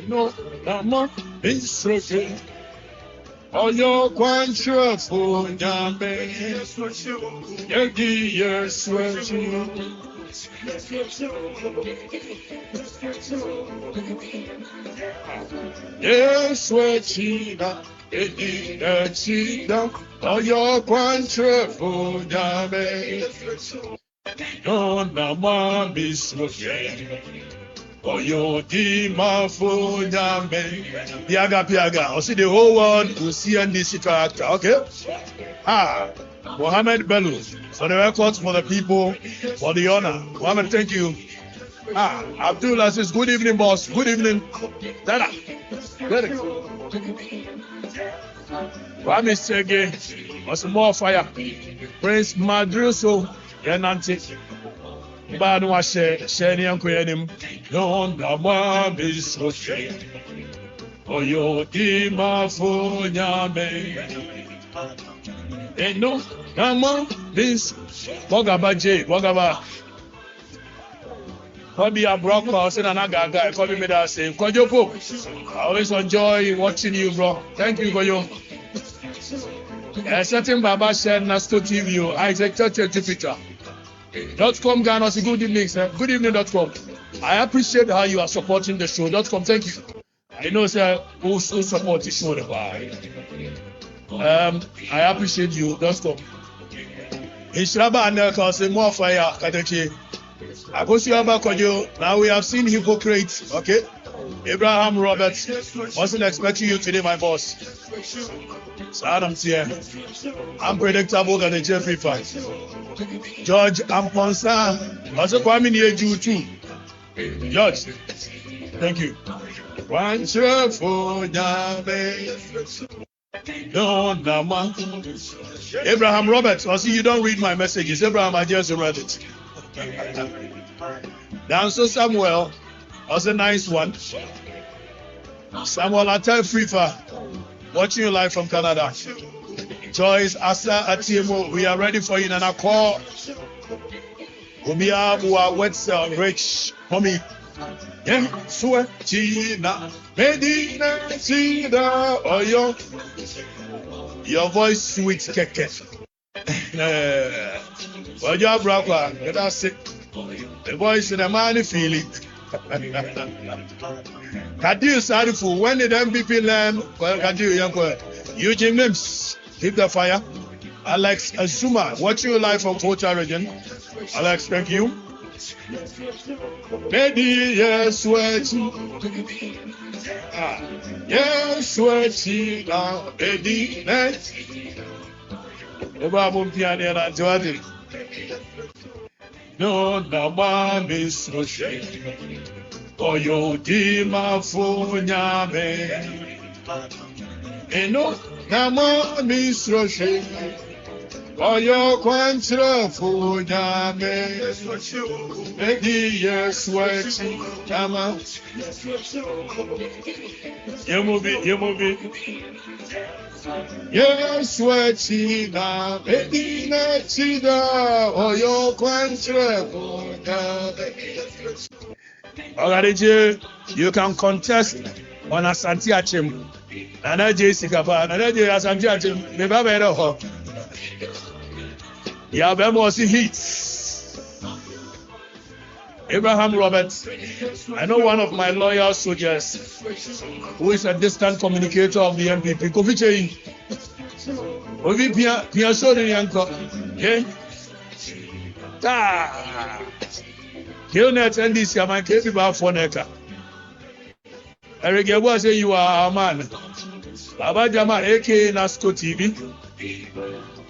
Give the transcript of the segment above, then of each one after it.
No, Nama, Israel. Oyo kwanchwa funyame, yegi yeswechi. Yeswechi na edi echida. Oyo kwanchwa funyame, no nama Israel. Oyo di mafunyame. Piaga. I see the whole world will see NDC character. Okay? Mohammed Bello. For the records, for the people, for the honor. Mohammed, thank you. Abdullah says, good evening, boss. Good evening. Dada. Good. Kwame Sege. Was more fire. Prince Madruso. Yanante. Bad was Shani and Kuyanim. No, Nama Bisoshe. Oyo di mafunyame. No, Nama Bis. Bogaba J. Bogaba. Kobe Abrock, and another guy. Kobe made us say, Kojopo. I always enjoy watching you, bro. Thank you, Kojo. A certain Baba said, Nasto TV, Isaac Teteh Jupiter. .com Ghana, good evening, sir. Good evening.com. I appreciate how you are supporting the show. .com, thank you. I know, sir, who support the show. I appreciate you. .com. Ishraba and Nelka say more fire. Okatakyie. Now we have seen hypocrites. Okay, Abraham Roberts wasn't expecting you today, my boss. So Adam's here. Unpredictable than the Jeffrey fight. George Amponsa also coming here you too. George, thank you. One for Abraham Roberts, I see you don't read my messages. Abraham, I just read it. Danso Samuel was a nice one. Samuel Atefrifa, watching you live from Canada. Joyce Asa Atiemo, we are ready for you. Nana call. Umia Bua Wetzel Rich Homie. Yeah, Sue China Medina Chida Oyo. Your voice sweet keke. Well, your brother, that's it. The voice in the man feel it. Kadir Sarifu, when did MVP learn? Well, Kadir Young, Eugene Mims, keep the fire. Alex Azuma, watching you live from Kocha region. Alex, thank you. Baby, yes, sweaty. Yes, sweaty now, baby, net. No, Nama Bisoshe. Oyo di mafunyame. No, Nama Bisoshe. Oyo kwanchra funyame. Edi yesweti. Nama. You move it. Yes, sweaty na Medina Chida Oyo Kwantre. Okatakyie, you can contest on Asante Achim. Nana J Sikapa, Nana J Asante Achim, Meba Bedo Ho. Ya Bemo si hits. Abraham Roberts, I know one of my loyal soldiers who is a distant communicator of the MPP. Kofiche, Ovi Pia Shodi Yanko. Okay? Killnet and this man came about for Neka. Eric Yabo say you are a man. Baba Jamal, aka Nasco TV.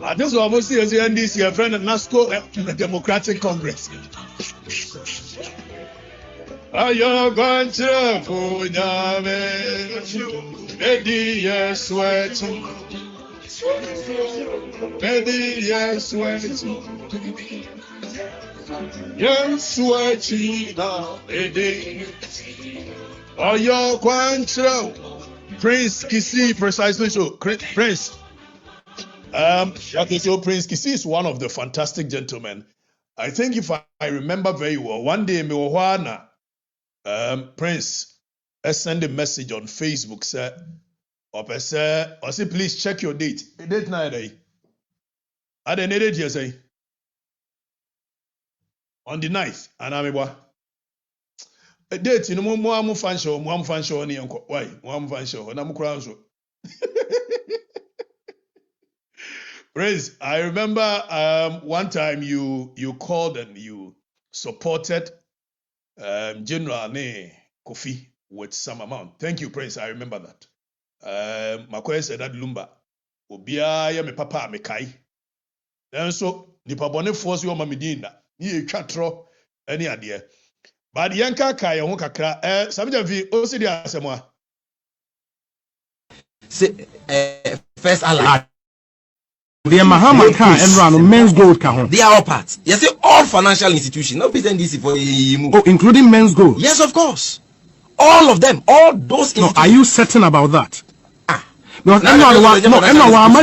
And this is almost the NDC, your friend at Nasco Democratic Congress. Ayo ganche funyame Edi yeswetu Edi yeswetu Yeswetu na Edi Ayo ganche Prince Kisi, precisely so. Prince. Okay, so Prince Kisi is one of the fantastic gentlemen I think if I remember very well, one day me Wana Prince send a message on Facebook say, or say please check your date. The date na day. I didn't need it here say on the 9th, and I'm a date in mo fan show ni enko. Why? Mo fan show na mo kura so. Prince, I remember one time you called and you supported General Ne Kofi with some amount. Thank you, Prince. I remember that. Makoye said that Lumba. Obia ya me papa me kai. Then so nipa bone force yo mamidina. Ni etwatro any ade. But yanka kai ho kakra samja vi o se dia asemo. Say first Allah. The Mahama car and run men's gold car. They are all parts. Yes, all financial institutions. No present this for oh, including men's gold. Yes, of course. All of them. All those. No, are you certain about that? No,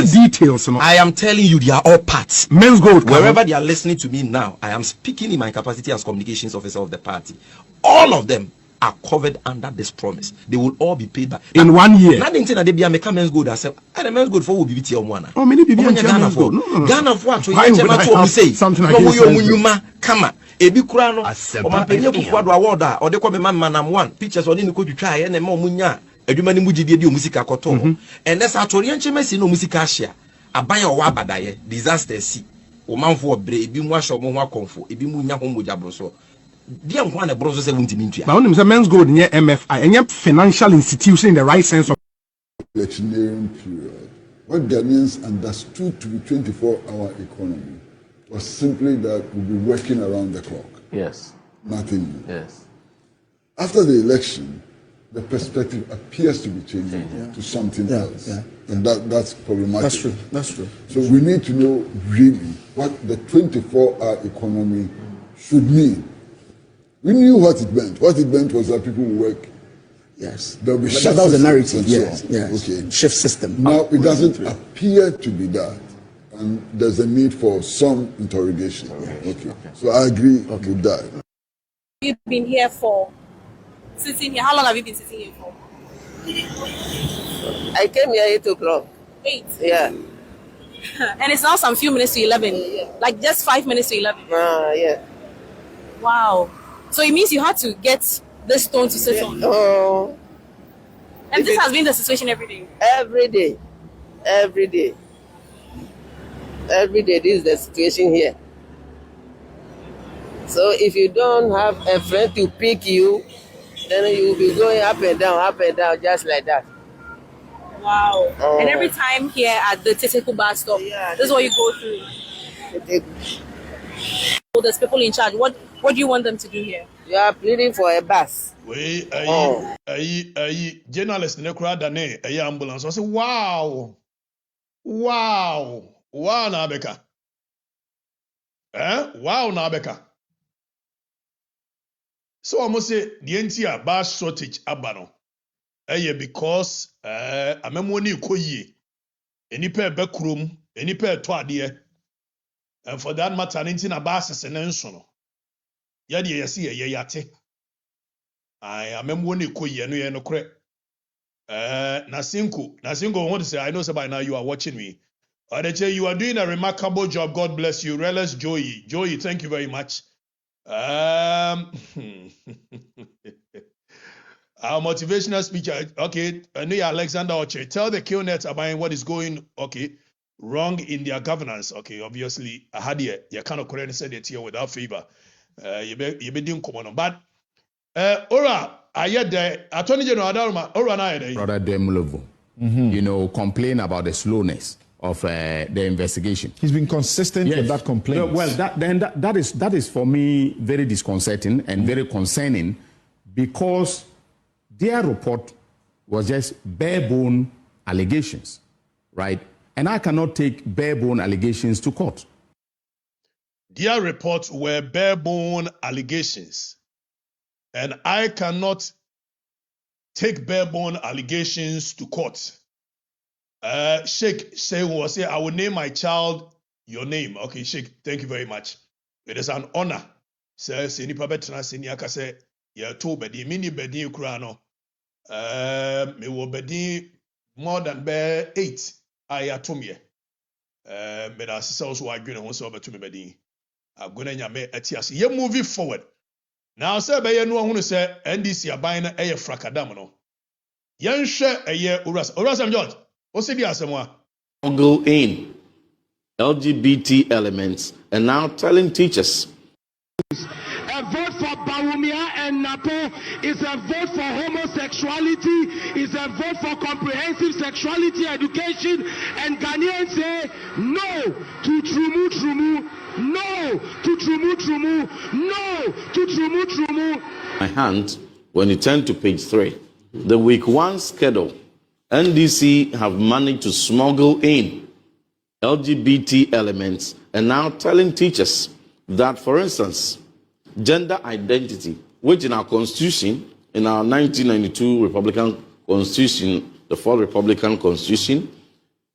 details. No. I am telling you, they are all parts. Men's gold. Wherever they are listening to me now, I am speaking in my capacity as communications officer of the party. All of them are covered under this promise. They will all be paid back in 1 year. Nothing that they be a men's gold. I said, and men's gold for will be one. Oh, many people Ghana for Ghana for what? Why would I say something like this? Come on. Ebi kura no o ma penye kukwado award a o de ko me manam one pictures oni ni ko twitwa ye na ma omunya adwuma ni mugidie di omusika koto and that's atori enchemesi no omusika ahia aban o wa abadaye disaster si o manfo obre ebi mu ahyo mo ho akonfo ebi mu nya ho mogya broso dia nko na broso 70 mintua ba onim say men's gold near MFI any financial institution in the right sense of electioneering period. What Ghanaians understood to be 24-hour economy was simply that we'll be working around the clock. Yes. Nothing more. Yes. After the election, the perspective appears to be changing to something else. Yeah. And that's problematic. That's true. That's true. So we need to know really what the 24-hour economy should mean. We knew what it meant. What it meant was that people would work. Yes. There'll be that was the narrative. Yes. So yes. Okay. Shift system. Now it doesn't appear to be that. And there's a need for some interrogation. Okay. So I agree with that. You've been here for sitting here. How long have you been sitting here for? I came here 8 o'clock. 8. Yeah. And it's now some few minutes to 11. Like just 5 minutes to 11. Yeah. Wow. So it means you had to get this stone to sit on. Oh. And this has been the situation every day. Every day. Every day. Every day, this is the situation here. So if you don't have a friend to pick you, then you will be going up and down, just like that. Wow. And every time here at the Teteh bus stop, this is what you go through. So there's people in charge. What do you want them to do here? You are pleading for a bus. We journalist in the crowd a ambulance. I say, wow. Wow, Nabeka. Wow, Nabeka. So I must say the entire bus shortage abano. Because amemoni koye. Any pair backroom, any pair toadie. And for that matter, anything a bus is an ensono. Yadi yasi yate. I amemoni koye no correct. Nasinko want to say, I know so by now you are watching me. You are doing a remarkable job. God bless you. Relis Joey. Joey, thank you very much. Our motivational speaker. Okay, Alexander Oche. Tell the Killnet about what is going wrong in their governance. Okay, obviously, I had you kind of correct said it here without favor. You be doing common. But Ora, I had the Attorney General Adaruma, Ora na Brother Demulovo, complain about the slowness of the investigation. He's been consistent with that complaint. Well, that is for me very disconcerting and very concerning, because their report was just bare-bone allegations, right? And I cannot take bare-bone allegations to court. Their reports were bare-bone allegations, and I cannot take bare-bone allegations to court. Sheikh say, I will name my child your name. Okay, Sheikh, thank you very much. It is an honor. Says any pabetna senior case, ye to bedi, mini bedi kurano. Me wo bedi more than 8. I atomye. Me da sisa so adwene ho so betu me bedi. Agwene nyame atiase. Ye moving forward. Now say be ye no hunu say NDC aban na eye frakadam no. Yen hwe eye Urasam George. O se di asemwa. Go in LGBT elements and now telling teachers. A vote for Bawumia and Napo is a vote for homosexuality, is a vote for comprehensive sexuality education, and Ghanaians say no to Trumu Trumu, no to Trumu Trumu, no to Trumu Trumu. My hand, when you turn to page 3, the week 1 schedule, NDC have managed to smuggle in LGBT elements and now telling teachers that, for instance, gender identity, which in our constitution, in our 1992 Republican Constitution, the 4th Republican Constitution,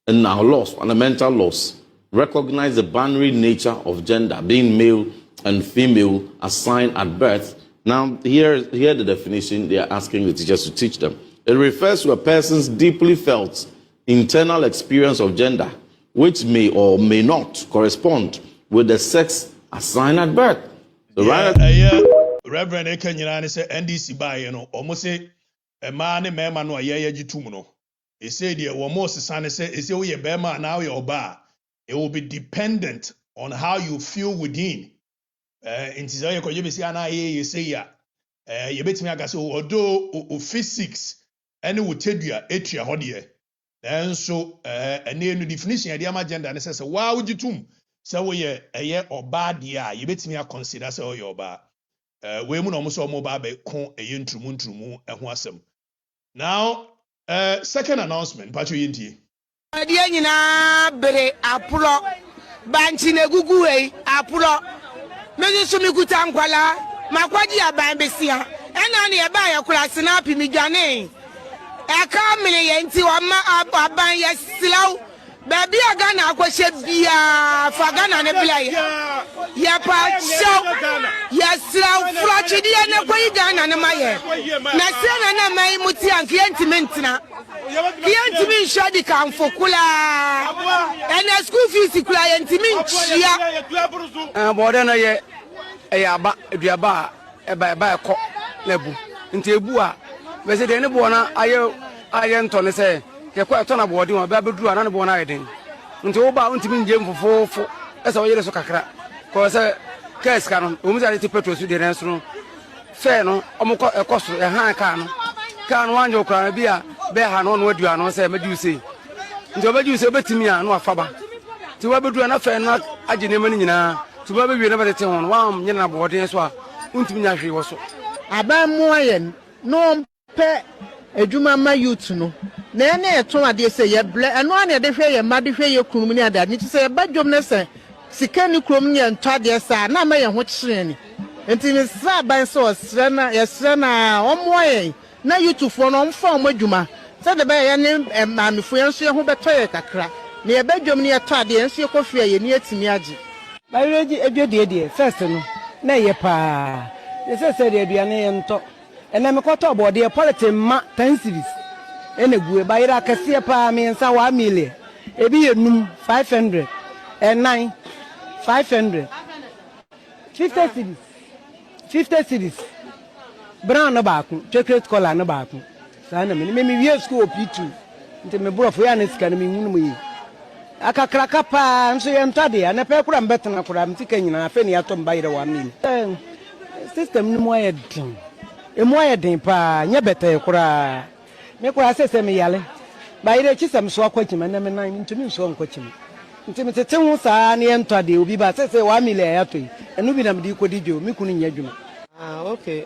and our laws, fundamental laws, recognize the binary nature of gender, being male and female assigned at birth. Now, here the definition they are asking the teachers to teach them. It refers to a person's deeply felt internal experience of gender, which may or may not correspond with the sex assigned at birth. So Reverend Ekanyirani say NDC by almost say a man and man no ye jitumu. He said the almost son say we a bema now your bar. It will be dependent on how you feel within. In Tizayo Kojibisi ana ye say ya. You bet me I say although physics and it will tell you etria hodie. Then so a new definition of the agenda and says why would you tum? So we a year or bad year, you bet me a consider so your bar. We mun almost all mobile be con a yin trumu and wasem. Now, second announcement, Patrick Yinti. Adianyina bere apulo banchi ne gugu apulo meji sumi kuta nkwala makwaji aban besia ena ne eba ya kura snap mi dwane e ka mele ye nti wa ma aban ya silaw baby aga na akwhye bia fa Ghana ne bla ya pa show ya silaw frachidi ne koyi Ghana ne maye na se na mai muti an client na client shadi kan fokula and school fees kula yentimi chia boda na ye aba aduaba eba ko lebu nti ebu a be se de ne bo na aye ntone se ye ko eto na boodi won ba beduru ana ne bo na yeden nti wo ba ntimi nje mfofofo esa wo yere so kakra ko se case kan o mu za ti petrol su de ren so no fe no omko ekoso e han kan wanjo kra bia be ha no no adu ano se madu se nti obadu se betimi a no afaba ti wa beduru na fe no agene mani nyina ti ba bewie na bete hon wa nyina boodi so a ntimi nya hwe wo so aba moyen no pe edwuma ma youth no na ene eto ade se ye ble eno ane de hwe ye ma de hwe ye kunum ni ade ni se ye badwom ne se sika ni krom ni ento ade sa na ma ye ho kyere ni enti ni sa ban so sre na ye sre na omoye na youth fo no mfa omadwuma se de ba ye ne mamifo ye nso ye ho beto ye kakra na ye badwom ni eto ade ye nso ye kofia ye ni atimi age ba reji edwede first no na ye pa ye se de aduane ye nto ena me koto board ye policy ma 10 series ene gue ba ira kase pa me nsa 1 million ebi ye num 500 and 9 500 50 series brown no baaku chocolate color no baaku sana me wie school P2 nte me brofo ya na sika na me hunu mu yi akakra kapa nso ye ntade ana pe kura mbetena kura mtika nyina afa ni atom ba ira 1 million system ni mo ye din emoye den pa nya beta kura me kura sese me yale ba ire chisem so akwachima na me nan ntumi so nkwachima ntimi tete hu saa ne entade obi ba sese 1 million ya to enu bi na me di kodi jo me kunu nya dwuma okay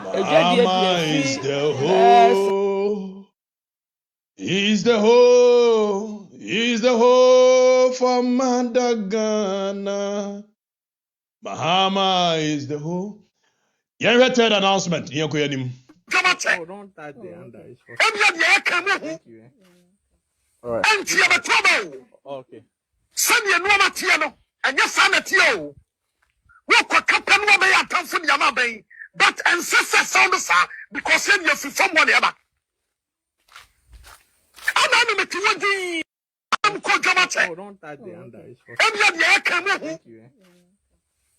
Mahama is the whole. He's the whole. He's the whole for Mandagana. Mahama is the whole. Yeah, we third announcement. Oh, don't touch the under. Thank you. All right. Okay. Send your normal tiano and your sanity. What happen when we are tough for the Yamabe? But ancestors sound sir because then you're from one ever. I'm not to the I'm called Jamal. Don't touch the under. I'm not the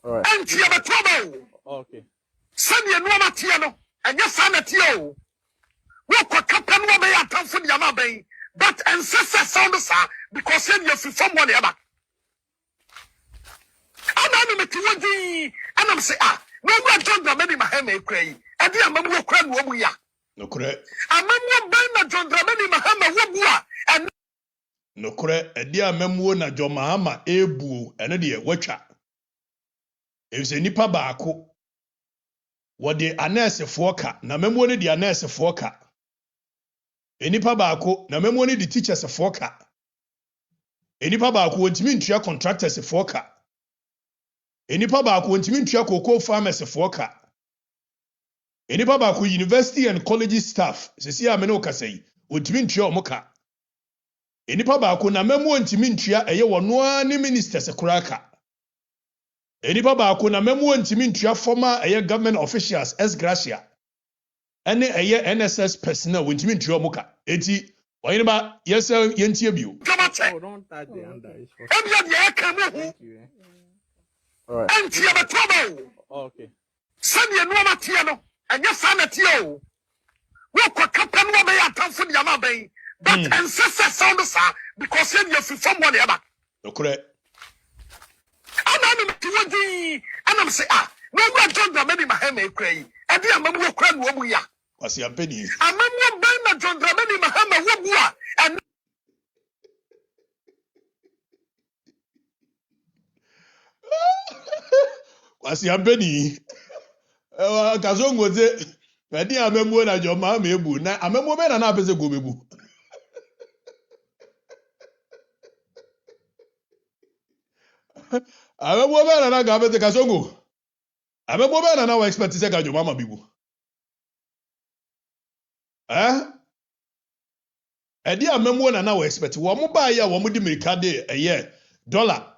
All right. and you have a trouble. Okay. Send your normal Tiano and your son at you. What happen when we are tough for the Yamabe? But ancestors sound sir because then you're from one ever. I'm not to the and I'm saying, no one John Dramani Mahama cray. I did a member of Cran Wobia. No correct. A member of John Dramani Mahama Wobua and no correct. A dear member na John Mahama Ebu and a dear watcher. If a nipa baako, what the anese foka, na member the anese foka. A nipa baako, na member the teachers a foka. A nipa baako, what mean to your contractors a foka. Enipa baako ntimi ntua cocoa farmers foka. Enipa baako university and college staff sesi amene okasa yi ntimi ntua omoka. Enipa baako na memo ntimi ntua eye wono ne ministers kuraka. Enipa baako na memo ntimi ntua former eye government officials as gracia. Ene eye NSS personnel ntimi ntua omoka. Eti oyene ba yesa yentie biu. Don't touch the under. all right. And you have a trouble. Okay. Send your normal Tiano and your son at you. What could happen when they are tough for the Yamabe? But ancestors sound sir because then you're from one ever. No correct. I'm not to the and I'm saying, no one John Dramani Mahama cray. And the Amamu Cran Wobia. What's your penny? I'm not John Dramani Mahama Wobua. And Wasi ambeni. Kazongo ze. Kadi amembo na Joma mebu. Na amembo be na apese go mebu. Amembo be na ga apese Kazongo. Amembo be na wa expect se ka Joma ma bibu. Edi amembo na wa expect. Wo mo ba ya wo mo di America de dollar.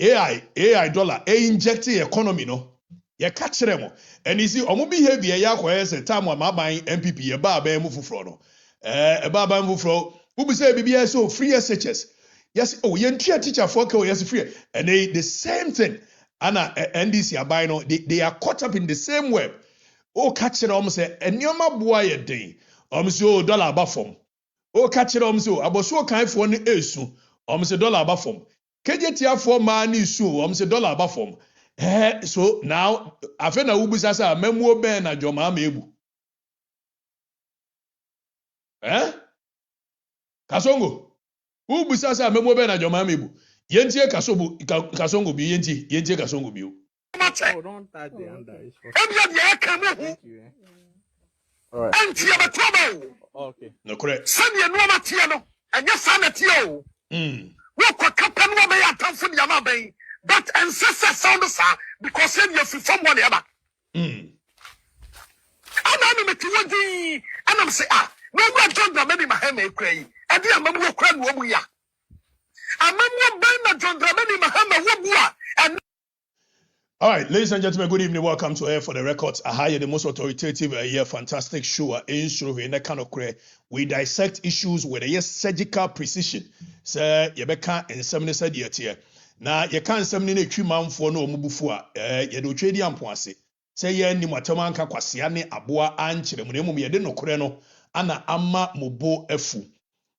AI dollar inject the economy no ye catch them and you see omo behavior ya kwa say time wa maban MPP ye ba mu fufuro no e ba mu fufuro who be say bibia so free SHS yes oh ye teacher for ke yes free and the same thing ana NDC aban no they are caught up in the same web oh catch them say enioma boa ye den say dollar aba form oh catch them say aboso kan fo no esu say dollar aba form KJTF for man is so say dollar aba form. So now afena ubusa sa memo ben na Joma mebu. Kasongo. Ubusa sa memo ben na Joma mebu. Yentie kasongo bi yentie kasongo bi. Don't touch the under. all right. And you have a trouble. Okay. No correct. Send your normal Tiano and your son at you. What could happen when they are tough for the Yamabe? But ancestors sound sir because then you're from one ever. I'm not to the and I'm saying, no one John Dramani Mahama cray. And the Amamu Cran Wobia. Amamu John Dramani Mahama Wobua. And all right, ladies and gentlemen, good evening. Welcome to Air for the Records. I hire the most authoritative, fantastic show in that kind of career. We dissect issues with a surgical precision. Sir, you can't in some said yet here. Now, you can't some in a tree man for no mubufua. You do trade and poisse. Say, ye ni matamanka kwasiane abua anchi the munemu yedeno kureno ana ama mubo efu.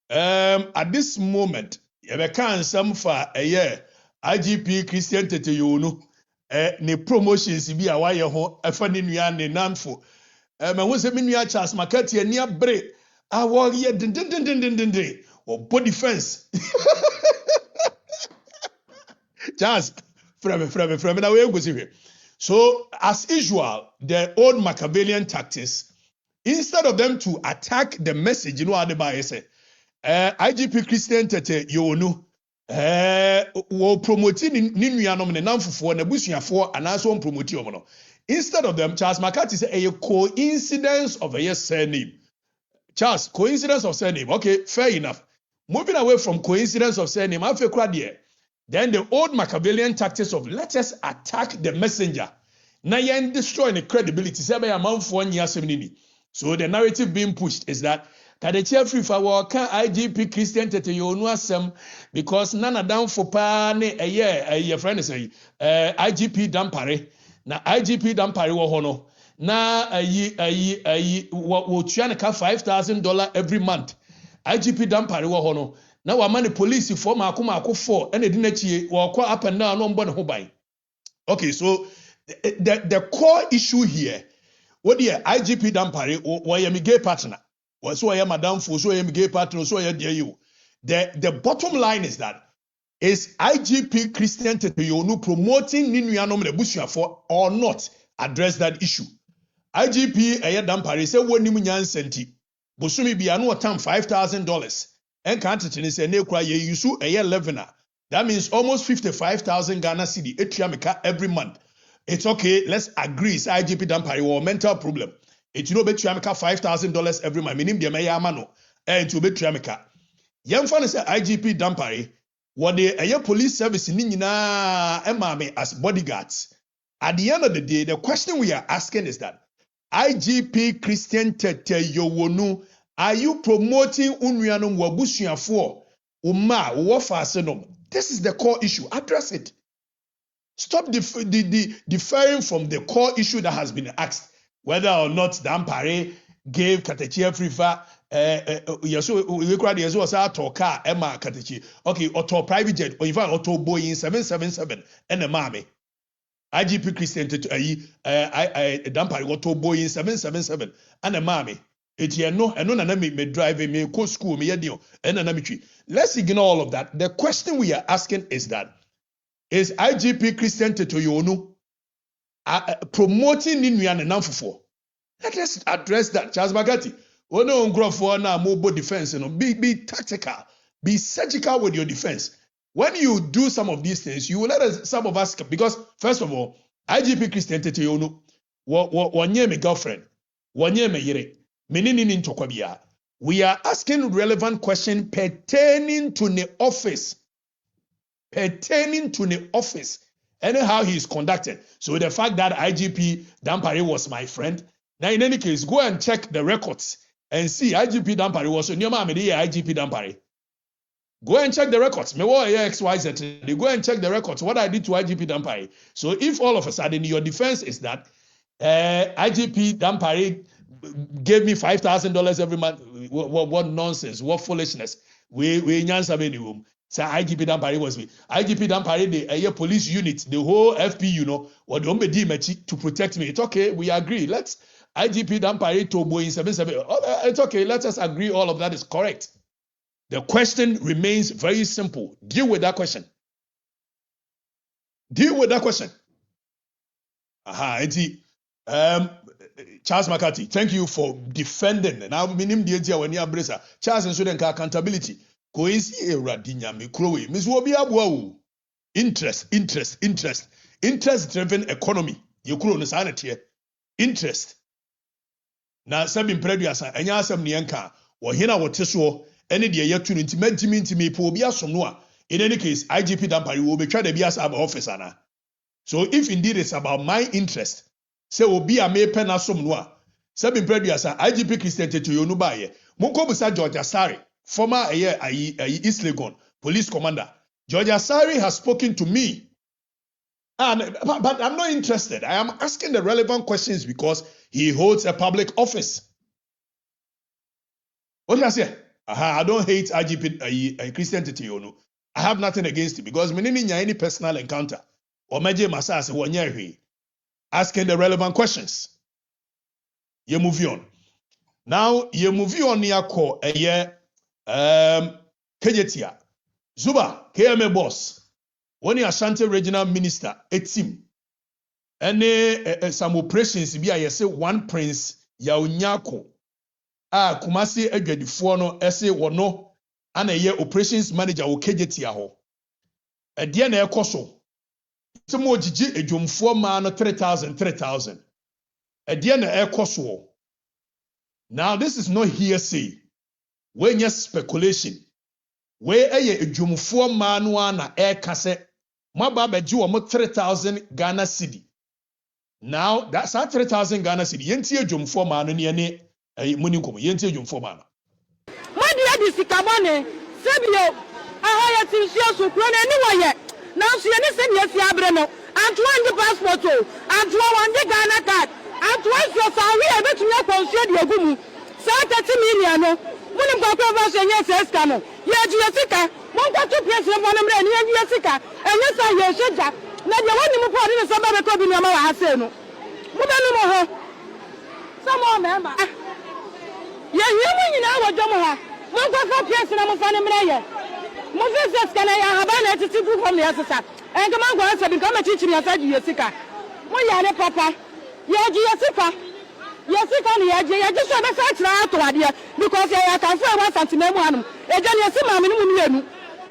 At this moment, you can't some for a year. IGP Teteh Yohonu. Ne promotions bi a wayɛ ho afa ne nua ne nanfo ma ho sɛ me nua Charles Makati ani abre a wɔyɛ dindindindindindin or body defense Charles frame na we go see. So as usual the old Machiavellian tactics, instead of them to attack the message, you know what they buy say IGP Teteh Yohonu wo promoting ni nuanom ne namfofo na busuafo anaso promote omo no. Instead of them, Charles Makati say a coincidence of a surname. Charles, coincidence of surname. Okay, fair enough. Moving away from coincidence of surname, I feel crowd here. Then the old Machiavellian tactics of let us attack the messenger. Now you destroy the credibility. So the narrative being pushed is that Okatakyie Afrifa can IGP Christian Teteh Yohonu asem because nana down for pa ne a friend say IGP Dampare na IGP Dampare wo hono na wo tuaneka $5,000 every month. IGP Dampare wo hono na wa man police for maako 4 and edi na chie wo kwa up and down no mbo ne ho ban. Okay, so the core issue here, what the IGP Dampare or your gay partner, or so I am Madame for so I am gay partner, so I dear you. The bottom line is that is IGP Christian Teteh Yohonu promoting Ninuanom Rebusia for or not address that issue. IGP Dampare say one nimunyan senti. Bosumi bi anu otam $5,000. And can't say ne kwa ye yusu 11. That means almost 55,000 Ghana cedi etriamika every month. It's okay, let's agree. It's IGP Dampare or mental problem. It's you know betriamika $5,000 every month. Minim de meya mano. And to betriamika. Young fan say IGP Dampare. What the police service ni nyina emame as bodyguards. At the end of the day, the question we are asking is that IGP Christian Teteh Yohonu, are you promoting unwianum wabusuafo uma wofasenom? This is the core issue. Address it. Stop deferring from the core issue that has been asked, whether or not Dampare gave Okatakyie Afrifa car Emma Okatakyie. Okay, auto private jet or even auto Boeing 777 and a mame. IGP Christian Dampare auto Boeing 777 and a mame. It's no, and no, me drive me go school me yadio and an. Let's ignore all of that. The question we are asking is that is IGP Christian Teteh Yohonu promoting Ninuan and Namfufo? Let us address that. Charles Magati, we no for now mobile defense, be tactical, be surgical with your defense. When you do some of these things, you will let us, some of us, because first of all, IGP Christian Teteh Yohonu, one year my girlfriend, one year my yere, menini ntokwa. We are asking relevant questions pertaining to the office. Pertaining to the office and how he is conducted. So the fact that IGP Dampare was my friend, now in any case, go and check the records and see IGP Dampare was on your mom IGP Dampare. Go and check the records. Me what XYZ. Go and check the records. What I did to IGP Dampare. So if all of a sudden your defense is that IGP Dampare gave me $5,000 every month, what nonsense, what foolishness. We nyansa many room. So IGP Dampare was me. IGP Dampare, the police unit, the whole FP, or the Omedi to protect me. It's okay, we agree. Let's IGP Dampare to Boeing 77. It's okay, let us agree. All of that is correct. The question remains very simple. Deal with that question. Deal with that question. Charles McCarthy, thank you for defending. Now, minim the idea when you embrace Charles and student accountability. Interest driven economy. You kuro no sa here. Interest. Na sabin preduasa enya asem ne enka wo hina wo teso ene de yatu ntimi po obi asom no a. In any case, IGP Dampare will be tried to be as our officer now. So if indeed it's about my interest, say obi a me pen asom no a. Sabin preduasa IGP Christian Teteh Yohonu baye. Monko busa George Asare, former East Legon police commander. George Asare has spoken to me. But I'm not interested. I am asking the relevant questions because he holds a public office. What did I say? I don't hate IGP Christian Teteh Yohonu. I have nothing against it because meaning any personal encounter or meje masase wonye asking the relevant questions. You move on. Now you move on yako Kenyetia. Zuba, KMA boss. When you Ashanti regional minister, a team. And some operations be I say one prince Yaunyako. Kumasi Egedifuano ese wono and a year operations manager o Kenyetia ho. A DNA koso. Some more Gigi a jum 4 man 3,000. A DNA koso. Now this is not hearsay. When yes speculation. we eye edwumfo ma no ana e kase maba beji wo 3000 Ghana cedi. Now that's 3000 Ghana cedi. Yenti edwumfo ma no ne ne muni nkomo yenti edwumfo ma no. Madi adi sikabone sebio ahaya tinsuo so kro na ni woye. Na so ye ne se ne afi abre no. Antoa ndi passport o. Antoa wande Ghana card. Antoa so sawi e betumi akonsuo de agumu. Sa 30 million no. Muni mkwa ba so nye se ska no. Ye ji yesika. Mon kwa tu president mo na mre ni ye yesika. Enye sa ye sheja. Na de woni mu po de ne samba be ko bi no ma wa ase no. Mu be no mo ho. Samo member. Ye mu nyina wo dwo mo ha. Mon kwa fa president na mo fa ne mre ye. Mo se se ska na ya haba na titi bu from the asesa. En ka man kwa se bi ka ma chichiri asa ji yesika. Mo ya ne papa. Ye ji yesika. Yesika ni ye ji so be sa kira to ade because ya kan fo e wa santimemu anum. E je ne esi ma me mu mienu.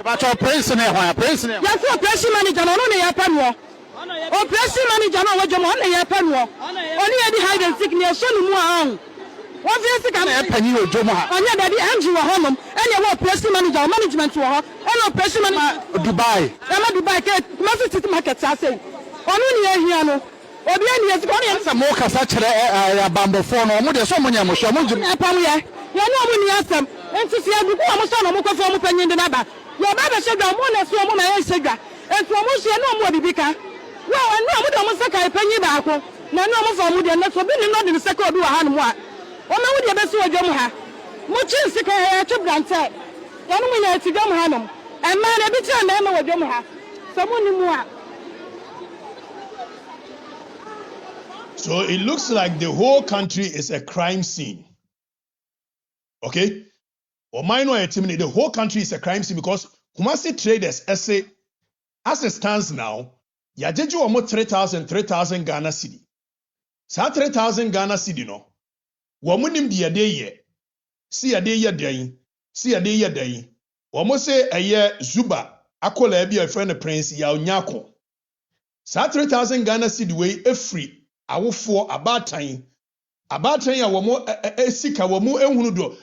But operation operation. Yes, operation manager no ne ya panuo. Operation manager no wajo mo ne ya panuo. Oni e di hide and seek ne so no mu an. Won fi sika na e pani ojo mo ha. Onya daddy anji wo honum. Ene wo operation manager management wo ho. Ene operation manager Dubai. Ema Dubai ke Kumasi City Market say. Onu ne ya hia no. Obi eni yesika oni Asa mo kasa kire ya bambofo no mo de so mo nya mo hwe mo njim. E pam ye. Ye no mo ni asem. Enti si agu ko mo so no mo kofo mo panyin de naba. Yo ba be shega mo na so mo na ye shega. Enti mo hye no mo bibika. Wo no mo do mo seka panyin ba ako. Na no mo fo mo de na so bi ni no de seka obi wa ha no mo a. O ma wo de be so odwo mo ha. Mo chi seka he twa brante. Ya no mo nya ti dwo mo ha no. E ma na bi ti na ma wo dwo mo ha. So mo ni mo a. So it looks like the whole country is a crime scene. Okay? Or minor estimate, the whole country is a crime scene because Kumasi traders as it stands now, yajeju almost 3,000 Ghana cedi. Sa 3,000 Ghana cedi no. Wamunim di yadeye. Si yadeye dayin. Si yadeye dayin. Wamo se eye Zuba. Akola ebi a friend prince ya onyako. Sa 3,000 Ghana cedi we free. Awofo abatan ya womo esika womo ehunu do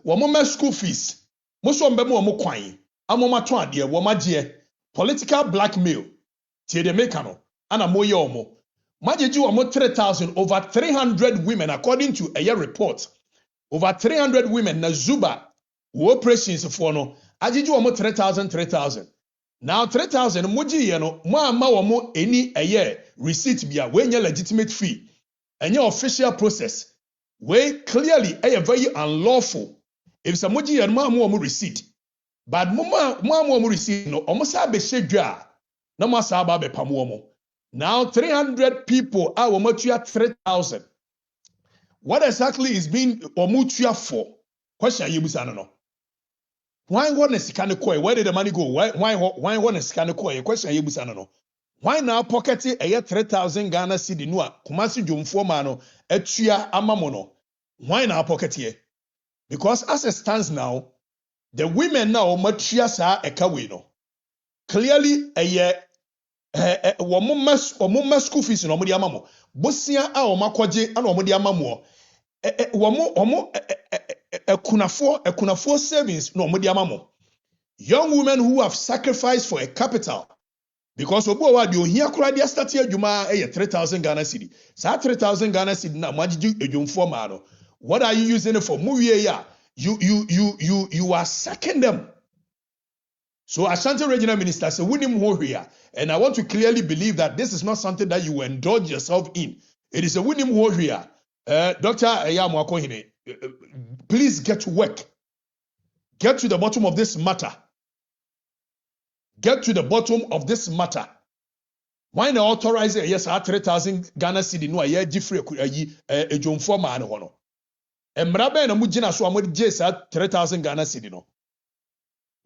womo ma school fees moso mbe mo womo kwan amoma to ade womo agye political blackmail tie de make no ana mo ye womo majeji womo 3,000 over 300 women according to a year report over 300 women na Zuba operations for no ajeji womo 3,000 now 3,000 moji ye no mo ama womo any a year receipt bia when your legitimate fee and your official process way clearly a very unlawful if some moji and more receipt but more receipt no almost be shedwa no more saba be pamuomo now 300 people are omotua 3,000 what exactly is being omotua for question you busa no why what is kind koi where did the money go why what is kind koi question you busa no why now pocketing a 3,000 Ghana cedi no a Kumasi Jomfo ma no atua amamono why now pocket here because as it stands now the women now matua sa ekawe no clearly a woman school fees no mo di amamo bosia a o makoje ana o mo di amamo ekunafo savings no mo di amamo young women who have sacrificed for a capital because obo wa de ohia kura de start adwuma 3,000 Ghana cedi. Sa 3,000 Ghana cedi na magiju edwumfo ma no. What are you using it for? Muwie ya. You are sacking them. So Ashanti Regional Minister said winim ho hwea and I want to clearly believe that this is not something that you indulge yourself in. It is a winim ho hwea. Dr. Ayamu Akohine, please get to work. Get to the bottom of this matter. Get to the bottom of this matter. Why not authorize it? Yes, 3,000 Ghana cedi no aye different ejomfo ma no hono. Emrabe na mugina so amodi jesa 3,000 Ghana cedi no.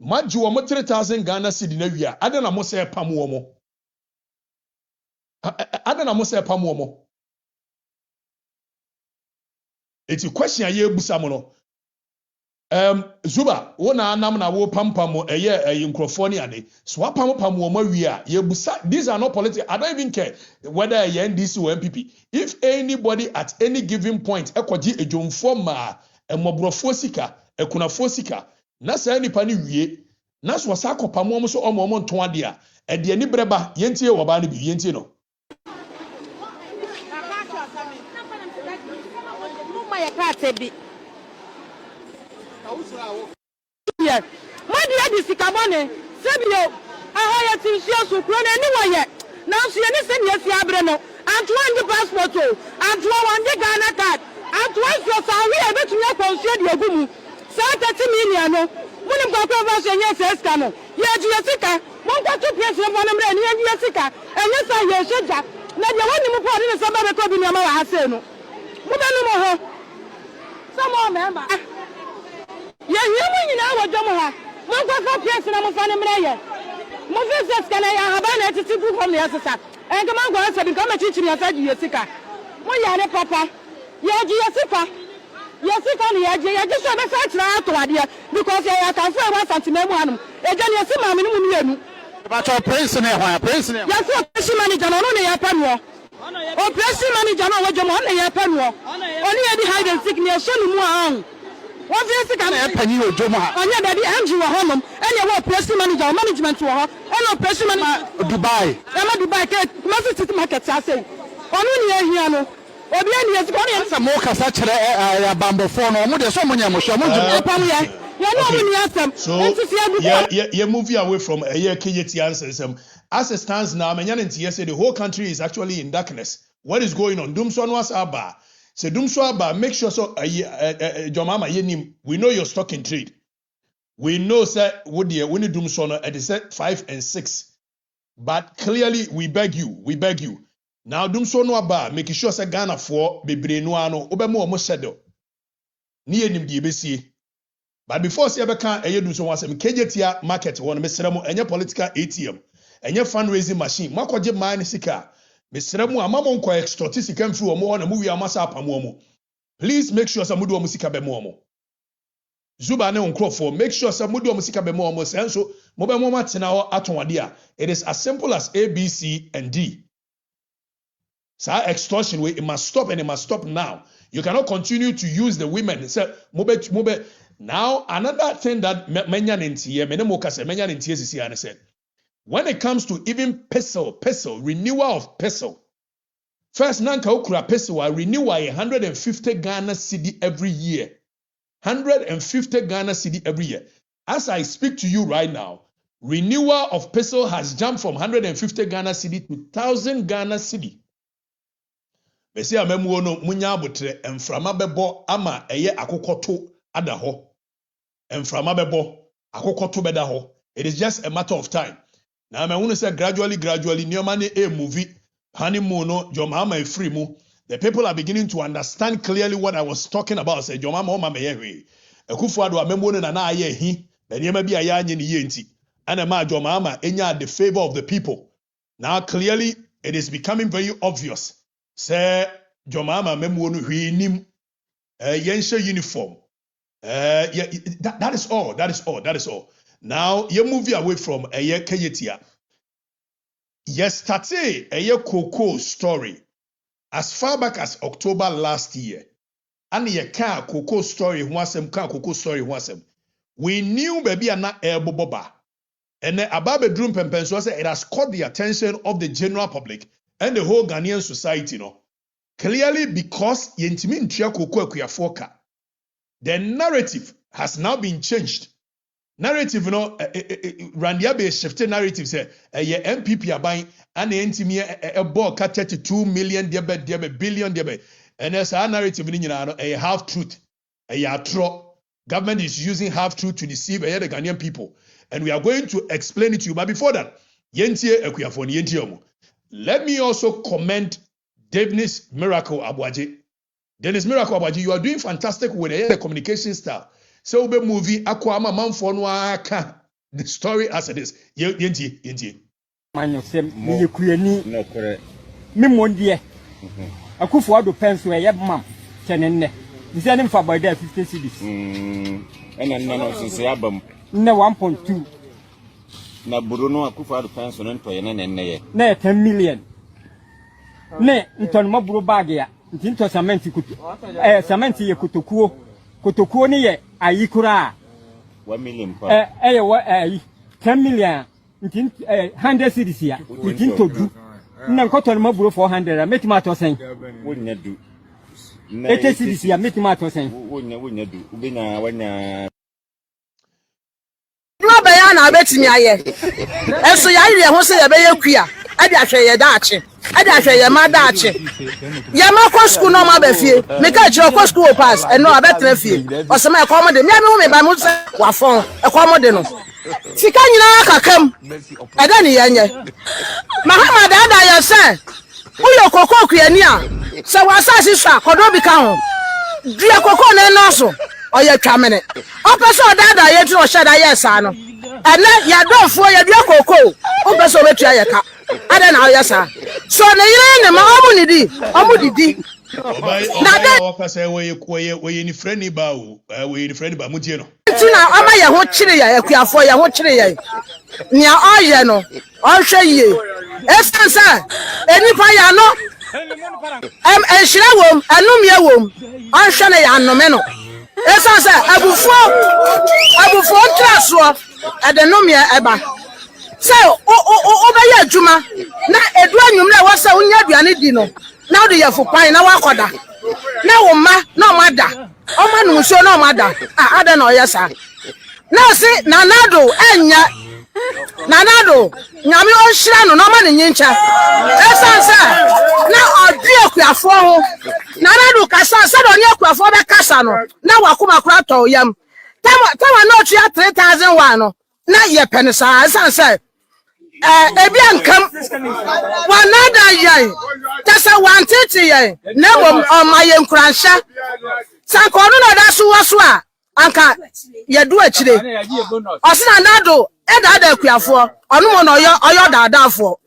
Maji wo mo 3,000 Ghana cedi na wia. Ada na mo se pam wo mo. Ada na mo se pam wo mo. Eti question aye busa mo no. Zuba, wona anam na wo pampam eye nkrofo ni ade. So pam wo ma wi a ye busa. These are not politics. I don't even care whether ye NDC or MPP. If anybody at any given point ekoji ejomfo ma emobrofo sika, ekunafo sika, na saa nipa ni wie na so sa kopamo mo so omo nton ade a ede ni breba yentie wo ba no bi yentie no yeah madi adi sikamone sebio ahaya tinsia so kro na ni woye na so ye ni se ni esi abre no anto anje passport o anto wanje Ghana card anto so sawi e betumi akonsuo de ogumu sa 30 million no munim kwa kwa ba so nye se ska no ye ji sika mon kwa to pese mo no mre ni ye sika enye sa ye sheja na de woni mu po ni se ba be ko bi ni ama wa ha se no mu be no mo ho samo member ye yemu nyina wo dwomo ha mon kwa fa pese na mo fa ne mre ye mo fi ska na ya ha ba na titi bu from the sisa en ka man go se bi ka ma chichiri ya sa ji ye sika mo ya ne papa ye ji ye sika ni ye ji so be sa tira to ade because ya kan fo e 1 cm mu anum e je ne se ma me mu mienu ba to prince ne ho prince ne ya so prince manager no ne ya pa no o prince manager no wo jomo ne ya pa no oni e di hide and seek ne so ni mu an wọ́n fi sika na panyi ojo mu ha onye daddy MG wo honom ene wo press manager management wo ho ene press manager Dubai ke massive city market ase onu ni ehia no obi ene yesika oni asa mo kasa kire ya bambofo no mo de so mo nya mo hwe mo ju pam ya no mo ni asem so ye move away from KJT answers as it stands now menya nti say the whole country is actually in darkness. What is going on? Dumso no asaba. Se dumso aba, make sure so Jomama yenim, we know your stock in trade. We know say would ye when dumso no at the 5 and 6. But clearly we beg you. Now dumso no aba, make sure say Ghana for bebre no ano obemo omo shadow. Ni yenim di ebesi. But before say ebeka dumso wasem KJT market won mesra mo enye political ATM, enye fundraising machine. Makoje man sika. Mesremu amamo nko extort sika mfiri omo na mu wi amasa apamo omo. Please make sure samudu omo sika be mo omo. Zuba ne nkrofo make sure samudu omo sika be mo omo senso mo be mo matena ho atonwade a. It is as simple as A, B, C and D. Sa extortion way it must stop and it must stop now. You cannot continue to use the women. Say mobe now another thing that menya ntie me ne mo kase menya ntie sisi ane said. When it comes to even pestle, renewal of pestle. First, nanka okura pestle, renewal 150 Ghana cedi every year. 150 Ghana cedi every year. As I speak to you right now, renewal of pestle has jumped from 150 Ghana cedi to 1,000 Ghana cedi. Besi amemu ono munya abotre emframa bebo ama eye akokoto adaho. Emframa bebo akokoto bedaho. It is just a matter of time. Now I want to say gradually, Neomani a movie, honeymoon, Mahama free mu. The people are beginning to understand clearly what I was talking about. Say Mahama meyewe. Ekufuado amemone na na aye hi. The niema bi aya anye ni yenti. And ma Mahama enya the favor of the people. Now clearly it is becoming very obvious. Say Mahama memuonu hwi nim. Yenshe uniform. That is all. Now, you move away from KJT. Yes, started a Cocoa story as far back as October last year. And ye car Cocoa story wasem car Cocoa story wasem. We knew baby and not air boba. And then about bedroom pempenso it has caught the attention of the general public and the whole Ghanaian society, Clearly because yentimin tria Cocoa kuyafoka. The narrative has now been changed. Narrative Randia be shifted narrative say MPP are buying and a ball cut 32 million billion and as our narrative a half truth government is using half truth to deceive the Ghanaian people and we are going to explain it to you. But before that let me also commend Dennis Miracle Abuaje. You are doing fantastic with the communication style. So be movie akwama manfo no aka the story as it is. Yenti. Manyo sem me yekuani no kore. Me mondie. Akufo ado penso e yebmam tenenne. Dise ne mfa boy there 50 cedis. Ena no sinse abam. Ne 1.2. Na buru no akufo ado penso no ntoye ne ye. Na 10 million. Ne ntonmo buru bag ya. Ntinto cement kutu. Cement ye kotokuo ni ye ayikura 1 million pa. 10 million. 100 cities here. Ntin to du. Na nkoto no maburo 400. Metima to sen. Wonya du. 80 cities here. Metima to sen. Wonya du. Ubenya wanya. No be ya na betimi aye. Enso ya ire ho se ye be ye kua. Ade ahwe ye daache. Ade ahwe ye ma daache. Ye ma ko school no ma ba fie. Me ka chiro ko school pass. E no abetra fie. O se ma e ko mo de. Me me ba mo se wa fon. E ko mo de no. Sika nyina kakam. Ade ne ye nye. Mahama da ye se. Uyo kokoko kuani a. Se wa asase swa kodo bi ka ho. Dua kokoko na no so. Oye twamene opeso dada ye tiro sheda ye sa no ene ya donfo ye dua koko opeso betua ye ka ade na oye sa so ne yire ne ma omu didi na de opese we ni freni ba o we ni freni ba mutie no tina ama ye ho kire ye akuafo ye ho kire ye nia oye no o hwe ye esansa enipa ya no enhire wom enumie wom o hwe ne ya anome no esanse abufo traso edenomie eba se o be ya adwuma na edu anwum na wasa unya aduane di no na o de yefo pan na wakoda na wo ma na o mada o ma nu so na o mada ada na o yesa na se nanado enya nanado nyame o hira no na ma ne nyincha esanse na odi akuafo ho nanado kasa se do ni akuafo be kasa no na wakoma kura to yam tama no tua 3001 no na ye penisa esanse ebi ankam wanada yai tasa wantete yai na bom omaye nkuransha sanko no na da so waso a anka ye do akire osina nado eda akuafo onu mo no oyo dadafo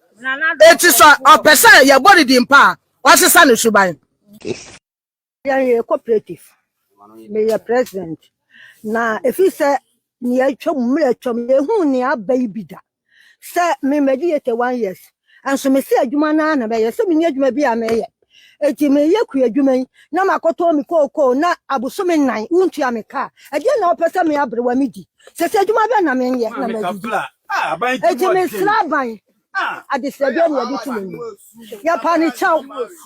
eti so opesa ye body di mpa osisa no suban ya cooperative me ya president na efise ni atwa mumre atwa me hu ni abai bida se me mediate 1 years anso me se adwuma na be ye se me ni adwuma bi a me ye eti me ye ku adwuma na makoto mi koko na abuso me nan untu ya me ka ade na opesa me abrewa midi se adwuma be na me ye na me eti me slaban adisebe ni adi tumi ya pani chao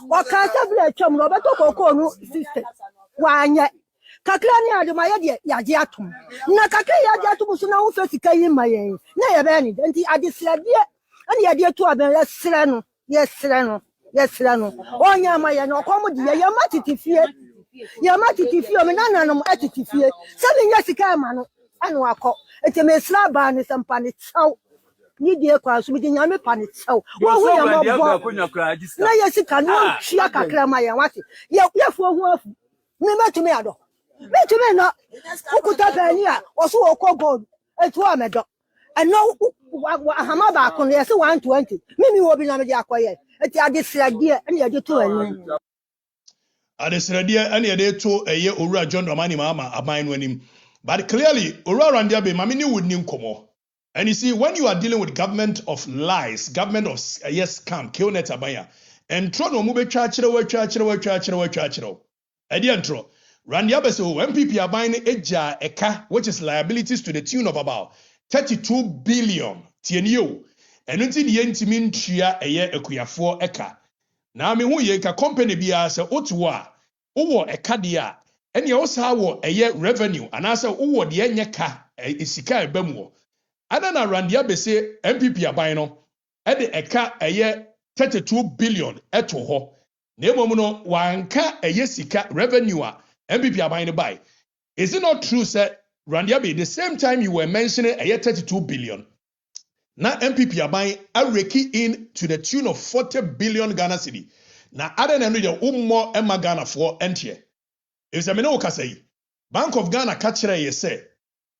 wakata bla chom roberto koko no sister wanye kakra ni aduma ye ya je atom na kakra ya je atom so na wo fesika yi mayen na ye be ni nti adisebe ani ye de to aben ye sere no onya mayen okomo de ye matitifie o me nananom atitifie se ni nya sika ma no anu akọ eteme slaba ni sampani chao ni die kwa so bi nyame pani chao wo hu ya mo na ye sika no hia kakra ma ye wate ye fu hu afu me metumi ado metumi no ukuta Penyah oso Cocobod etu amedo eno ahama ba ko ye se 120 mimi wo bi na me de akoye eti adesrade ene ye de to ani adesrade ene ye de to eye owura John Dramani Mahama aban no anim but clearly owura Randia be mami ni woni nkomo. And you see, when you are dealing with government of lies, government of scam, killnet abaya, and trono mube chachiro. Ediantro, Randia beso, when people are buying eja eka, which is liabilities to the tune of about 32 billion TNU, and until the entimin tria a year ekuyafo eka. Now me hu ye ka company biya se otuwa, uwo eka dia, and you also have a year revenue, and also uwo the enyeka isika ebemwo. Adana Randia bese MPP aban no e de eka eye 32 billion eto ho na emom no wanka eye sika revenue a MPP aban no buy. Is it not true sir Randia be the same time you were mentioning eye 32 billion na MPP aban areki in to the tune of 40 billion Ghana cedi na adana no de ummo ema Ghana for entie if me no kasai Bank of Ghana ka kire ye say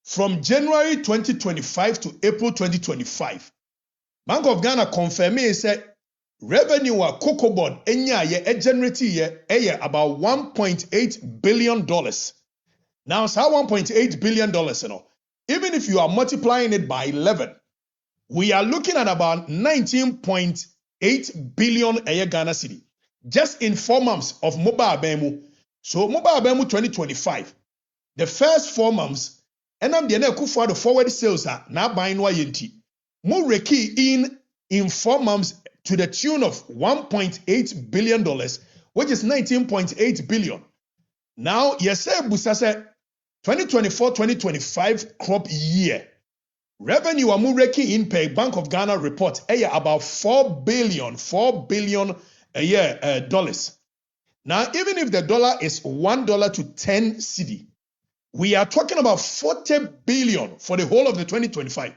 from January 2025 to April 2025, Bank of Ghana confirmed say revenue a Cocobod enya ye generate ye about $1.8 billion. Now, so $1.8 billion, you know, even if you are multiplying it by 11, we are looking at about 19.8 billion a year Ghana cedi just in 4 months of mobile bemu. So mobile bemu 2025, the first 4 months. enam de na Akufo the forward sales na ban no ayenti mo reki in 4 months to the tune of $1.8 billion, which is 19.8 billion. Now, yes, Busa said 2024-2025 crop year revenue amu reki in per Bank of Ghana report about $4 billion a year dollars. Now, even if the dollar is $1 to 10 cedi, we are talking about 40 billion for the whole of the 2025.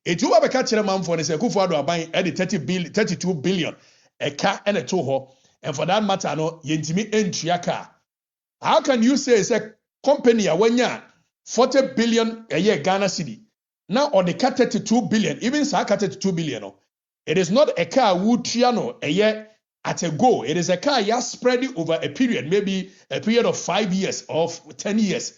It you have a catch man for the Akufo-Addo buying at the 32 billion a car and a toho, and for that matter, no yentimi entry car. How can you say it's a company when you 40 billion a year Ghana cedi? Now on the car 32 billion, even sa 32 billion, no, it is not a car would triano a year at a go. It is a car you spread it over a period, maybe a period of 5 years or 10 years.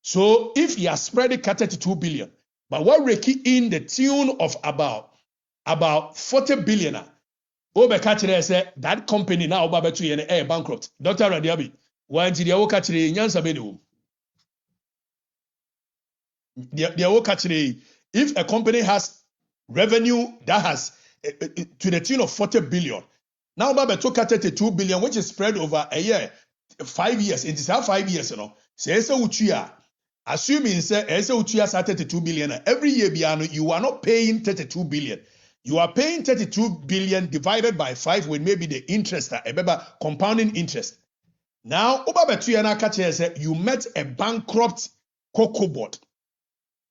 So if you are spreading 32 billion, but what reki in the tune of about 40 billion, that company now bankrupt. Dr. Radiabi, why did you catch the Nyansa Benu? If a company has revenue that has to the tune of 40 billion, now Baba took 32 billion, which is spread over a year, 5 years. It is how 5 years, you know. Say, assuming say 32 billion every year, you are not paying 32 billion. You are paying 32 billion divided by 5 with maybe the interest, compounding interest. Now, you met a bankrupt Cocobod.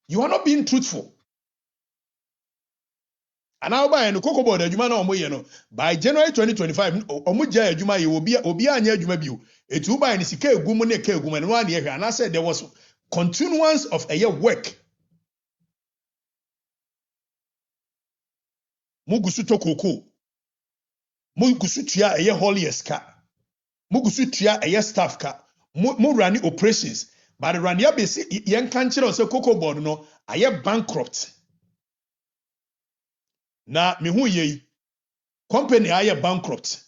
You are not being truthful. And now by Cocobod, by January 2025, Omuja Juma, you will be Obia Juma Biu. It will buy any Sike Gumone Guman 1 year. And I said there was continuance of a year work. Mugusu tokoko. Mugusu tia a year holiest car. Mugusu tia a year staff car. Mu running operations. But the Rania basic young country or so Cocobod no a year bankrupt. Na mihu ye company a year bankrupt.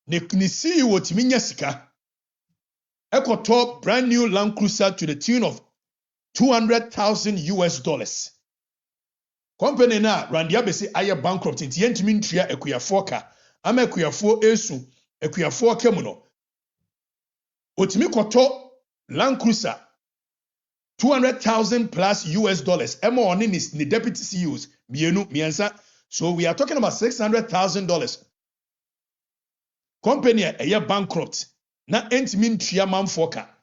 Ni CEO timinya sika. Top brand new Land Cruiser to the tune of $200,000. Company na Randia besi aye bankrupt inti yentimi ntria ekuyafo ka ama ekuyafo esu ekuyafo kemuno. Otimi koto Land Cruiser $200,000 plus. Ema oni ni deputy CEOs mienu miensa. So we are talking about $600,000. Company aye bankrupt. Na entimi ntua manfoka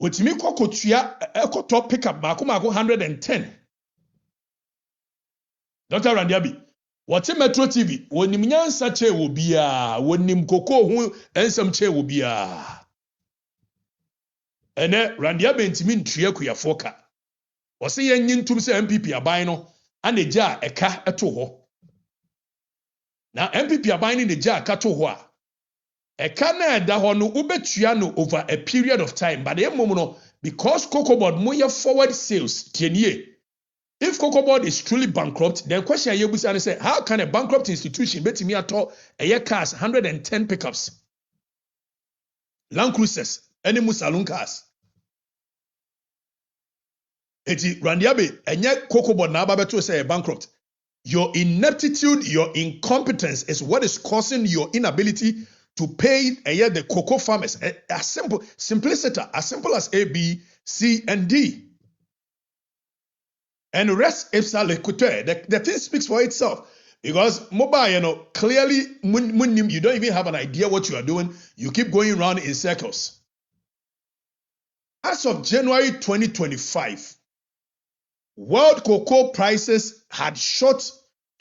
otimi kokotua ekoto pickup mako 110. Dr. Randiabi, what Metro TV wonim nyansa che wo bia wonim koko hu ensam che wo bia ene Randiabi entimi ntua kuyafoka wose yenyi ntum se MPP aban no aneja eka eto ho na MPP aban ni neja aka to ho a Ekana dahonu ubetuano over a period of time, but no, because Cocobod moya forward sales tienye. If Cocobod is truly bankrupt, then question yebusa say, how can a bankrupt institution bet me at all a year cars 110 pickups? Land Cruisers, any saloon cars. Eti Randiabe, and yet Cocobod na babeto say a bankrupt. Your ineptitude, your incompetence is what is causing your inability to pay the cocoa farmers. As simplicity, as simple as A, B, C, and D. And the rest is the thing speaks for itself. Because mobile, clearly, you don't even have an idea what you are doing. You keep going around in circles. As of January 2025, world cocoa prices had shot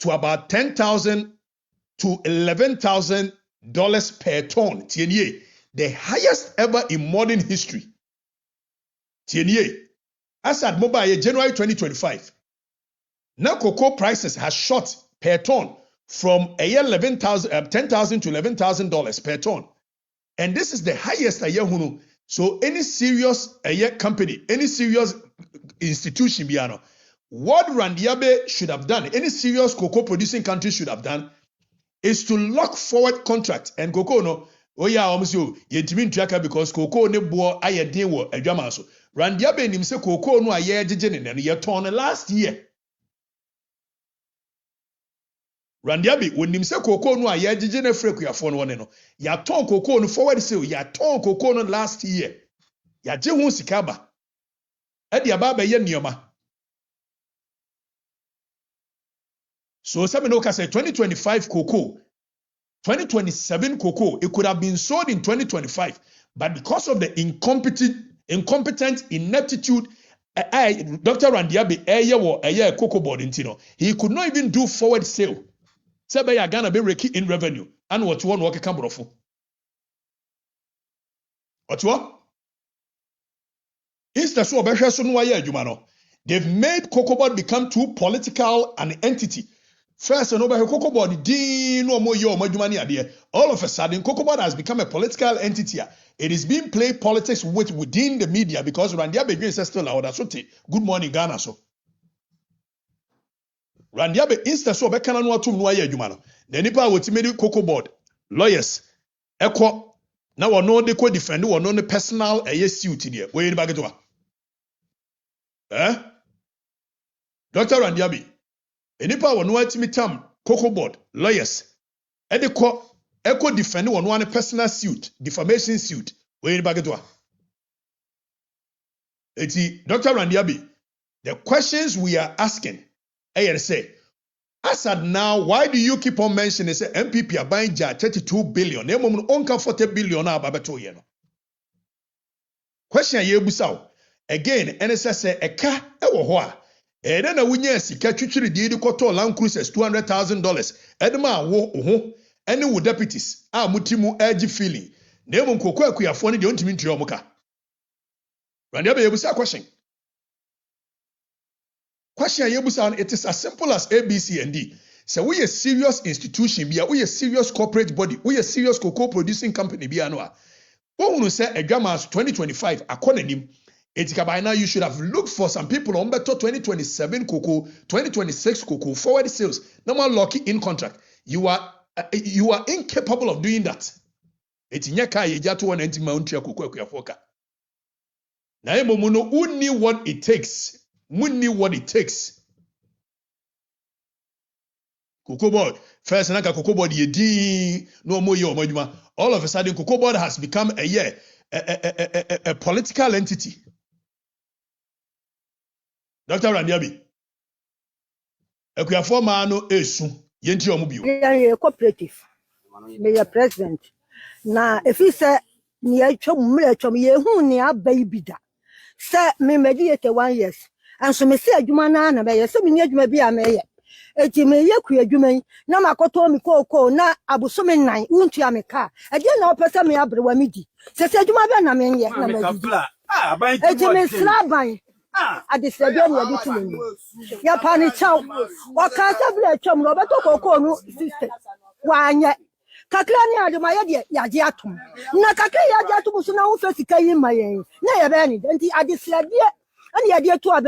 to about $10,000 to $11,000 per ton. Tienye, the highest ever in modern history. Tienye, as at mobile January 2025, now cocoa prices has shot per ton from a year $10,000 to $11,000 per ton, and this is the highest a year. So any serious a year company, any serious institution, biano, what Randiabe should have done, any serious cocoa producing country should have done, is to lock forward contract and cocoa no. Oh yeah, almost you. Yentimi ntuaka because cocoa ne bo ayedin wo adwama so. Randiabe nim se cocoa no aye jeje ne no ye ton last year. Randiabe wonim se cocoa no aye jeje ne frekuafo no ne no. Ya ton cocoa no forward sale ya ton cocoa no last year. Ya je hu sika ba. E dia ba ye nioma. So some no say 2025 cocoa, 2027 cocoa, it could have been sold in 2025, but because of the incompetent ineptitude, Dr. Randiabe Cocobod intino, he could not even do forward sale. Sebe ya Ghana be reki in revenue, and what one work cambrofo. What? Instead so be so no aye adwuma. They've made Cocobod become too political an entity. First, no Cocobod din no more yo majumani ade. All of a sudden, Cocobod has become a political entity. It is being played politics within the media because Randiabe is still out. Good morning, Ghana. So Randiabe instead so bekana no atum no aye adwuma no. The nipa wotimedi Cocobod lawyers ekọ na wono de ko defend wono ne personal suit there. Where you back to? Dr. Randiabe enipa wono atimi tam Cocobod lawyers echo defend one personal suit, defamation suit. Where you back to? Dr. Randiabe, the questions we are asking, say, as at now, why do you keep on mentioning say MPP are buying 32 billion? They moment onka 40 billion na babeto ye no. Question ye busaw. Again, NSS say eka ewo ho a. Then na wunya sika twitwiri di koto Land Cruisers $200,000. Edema wo ho ene wo deputies a mutimu agi feeling. Na emom kokwa akuyafo ne de ontimi ntiri omuka. Randiabe ye busa question. Question yebusan, it is as simple as A, B, C, and D. So we a serious institution, we a serious corporate body, we a serious cocoa producing company. When we say a Jamal's 2025, according by now you should have looked for some people on better 2027 cocoa, 2026 cocoa forward sales. No more lucky in contract. You are incapable of doing that. It's nyaka yejato one enti mauntia cocoa kuyafoka. Na emomuno who knew what it takes. We knew what it takes. Cocobod, first and Cocobod ye no more yo majuma. All of a sudden, Cocobod has become a political entity. Dr. Randiabe, a former no esu yenti omubiu. Yeah, cooperative. May president. Na if he say ni chom ye hu ni abayi da. Say me mediate 1 year. And so me say adwuma na be ye say me ni adwuma bi ameye eti me ye ku adwuma na makoto mi koko na abusome nan untu ameka e de na opese me abrewa midi se adwuma be na me ye na me di eti me slaban adesebe ni adi tumi ya pani chaw o ka se ble chom no beto koko no sister wanye kakra ni adwuma ye de ya je atom na kakra ya je atom so na wo fe sika yi mayen na ye be ni enti adesebe and the idea to have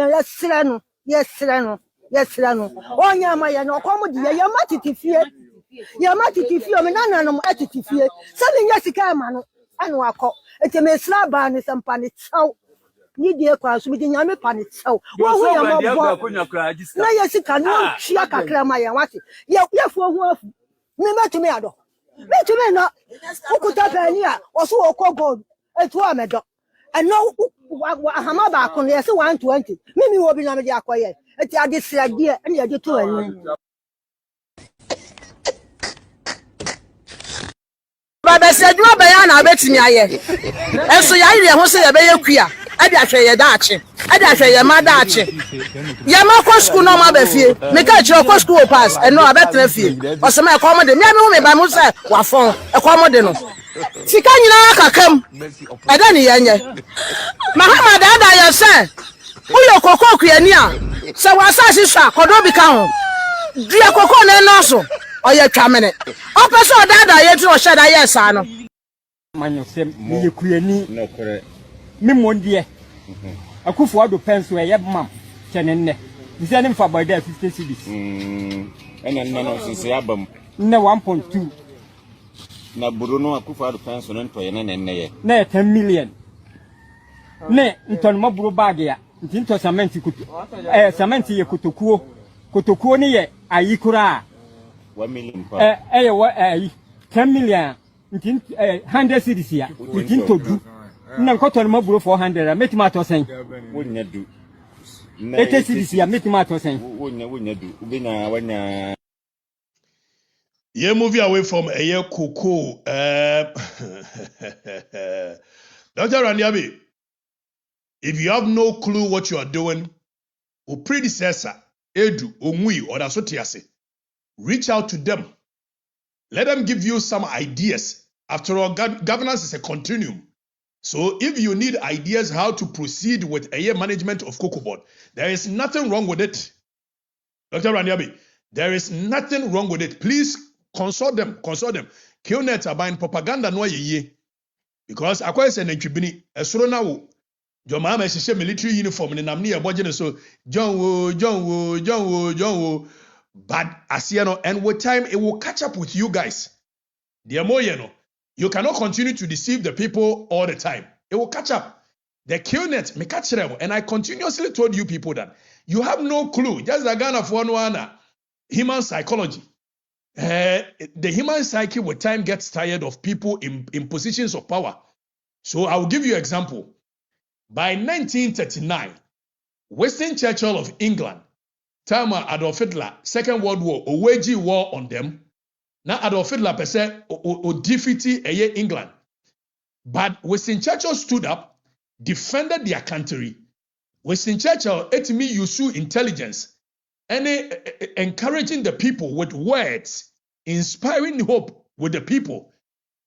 yes, Sereno. Onya my no come the yamatiti fear. Yamatiti fear, Mananum attitude fear. Selling Yasica man, and wako. It may slab ban some panit so. Need the across with the Yami panit so. Well, we are more. No, yes, it can no Shiaka Clamaya Wati. Yeah, for worth. Never to me, I don't. Me to me, not. Who could have any or so Cocobod at 2 meadow. And no Mahama back on the 120. Mimi will be not the acquired. It's a this idea and you do it. But I said, no, Bayana, I bet me. And so I won't say a very queer. I dare say a dachi. I dare say a madachi. Yamako school no mother fee. Make a choco school pass and no a better fee. Or some accommodate. Me by Musa, Wafon, accommodate. Sikanyina come. I don't hear. Mahama dada ya say. Uyo koko kuyania. Se wasasi sha kodo bika. Dia koko na noso. Oye twamene. Opeso dada ye tu o sheda yes ano. Manyo sem me kuyani. No correct. Me mondie. Akufo ado penso ye mam chenenne. Nse ne mfa boy there 50 cedis. Ena no sinse abam. Ne 1.2. Na Bruno Akufo ado penso no ntoye na ye. Na 10 million. ne ntonmo buru bag ya nti nto cement cement ye kotokuo ne ye ayi kura 1 million pa 10 million nti 100 cedis ya nti nto du na nkotonmo buru 400 metima to sen wonya du 80 cedis ya metima to sen wonya du ubina wanya. Yeah, moving away from a year cocoa. Dr. Randiabi, if you have no clue what you are doing, or predecessor, Edu, Omui, or Dasotiase, reach out to them. Let them give you some ideas. After all, governance is a continuum. So if you need ideas how to proceed with a year management of Cocobod, there is nothing wrong with it. Dr. Randiabi, there is nothing wrong with it. Please consult them. Killnet are buying propaganda no ye. Because akwa se nantwibini esoro na wo Jamal ma military uniform ni nam ne ye boje ne so John wo but asia no, and with time it will catch up with you guys. The more you know, you cannot continue to deceive the people all the time. It will catch up. The Killnet me catch them, and I continuously told you people that you have no clue. Just the Ghana for one human psychology. The human psyche with time gets tired of people in positions of power. So I will give you an example. By 1939, Winston Churchill of England, time Adolf Hitler, Second World War, a wage war on them. Now Adolf Hitler per se o defeat England. But Winston Churchill stood up, defended their country. Winston Churchill me use intelligence and encouraging the people with words, inspiring hope with the people.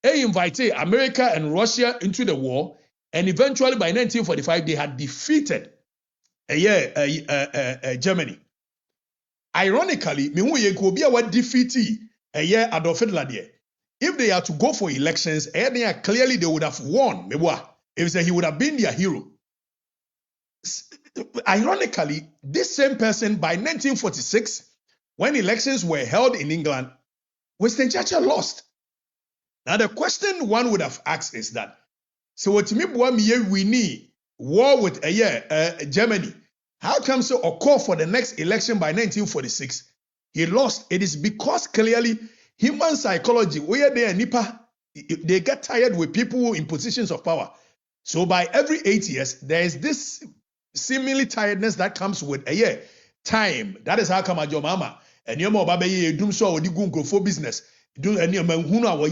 He invited America and Russia into the war, and eventually by 1945 they had defeated Germany. Ironically, defeated Adolf Hitler there. If they had to go for elections, clearly they would have won. If he would have been their hero. Ironically, this same person by 1946, when elections were held in England, Winston Churchill lost. Now the question one would have asked is that, so what we need war with Germany? How come so a call for the next election by 1946? He lost. It is because clearly human psychology, where they are nipa, they get tired with people in positions of power. So by every 8 years, there is this seemingly tiredness that comes with time. That is how come your mama and your mama baby doom so or the for business. Do any manhuna or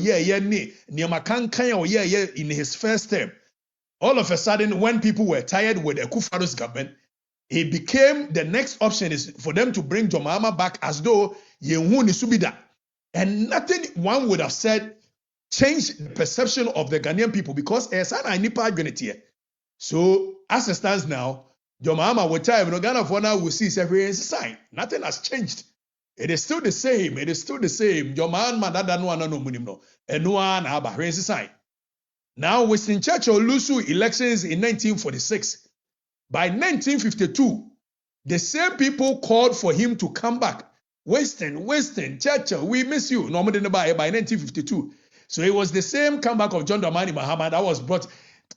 in his first term. All of a sudden, when people were tired with Akufado's government, he became the next option is for them to bring Jomama back as though Yehuni Subida. And nothing one would have said changed the perception of the Ghanaian people because so as it stands now, Jomama with time, Ghana for now will see every sign. Nothing has changed. It is still the same. It is still the same. Joman madada no ano no munimno. Enua na aba raise sign. Now Winston Churchill lose elections in 1946. By 1952, the same people called for him to come back. Winston, Churchill, we miss you. Normally by 1952. So it was the same comeback of John Dramani Mahama that was brought.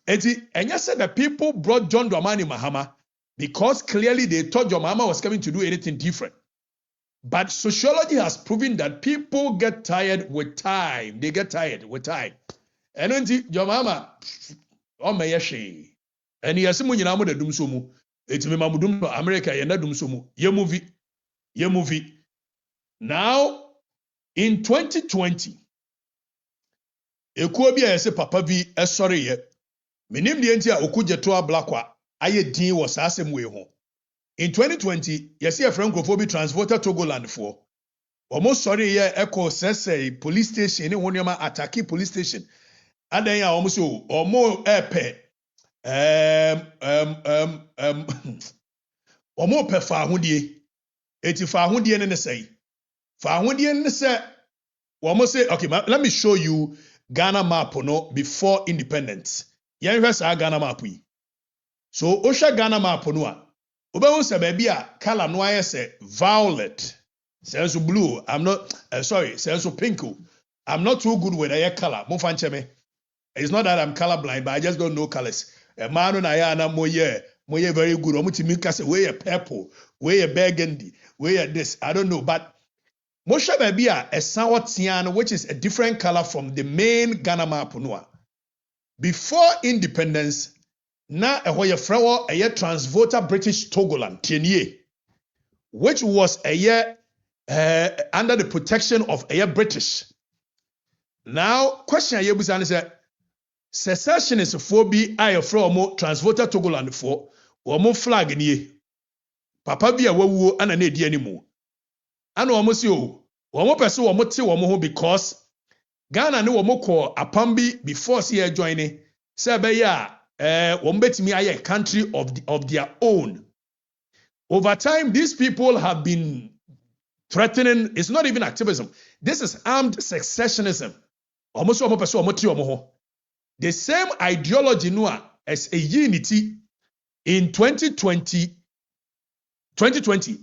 And you said that people brought John Dramani Mahama because clearly they thought John Mahama was coming to do anything different. But sociology has proven that people get tired with time. They get tired with time. And then John Mahama, oh my yashi. And he has someone you know the doom sumu. It's me mamudum America yenda doom sumu. Ye movie. Now in 2020, Ekuobi ayese papa vi esore ye. Minim de ntia okujeto ablakwa aye din wo saasem we ho. In 2020, yesi a friend Kofobi transporter Togoland for. Almost sorry ye echo sese police station ni wonyama Okatakyie police station. And then ya almost omo epe omo pe fa ahudie. Eti fa ahudie ne sei. Fa ahudie ne se almost say okay, let me show you Ghana map no before independence. Yen hwe sa Ghana map yi. So osha Ghana map no a Obehu se baby a color no aye se violet. Says blue. I'm not says pink. I'm not too good with a color. Mo fan cheme. It's not that I'm colorblind, but I just don't know colors. man no na ya na moye very good. Omutimi ka say we purple, we burgundy, we this. I don't know, but Moshe baby a sour tian, which is a different color from the main Ghana map noa. Before independence, na a hoye frawo a year transvoter British Togoland, tienye, which was a year under the protection of a year British. Now, question ye busan is secessionist for be I from transvoter Togoland for or more flag ni papa bi a wawu ana na edi animu ana omo si o omo pese omo te omo ho because Ghana ne omo ko apambi before see join say be ya omo betimi aye country of their own. Over time these people have been threatening. It's not even activism, this is armed secessionism. Omo so omo pese omo te omo ho. The same ideology no as a unity in 2020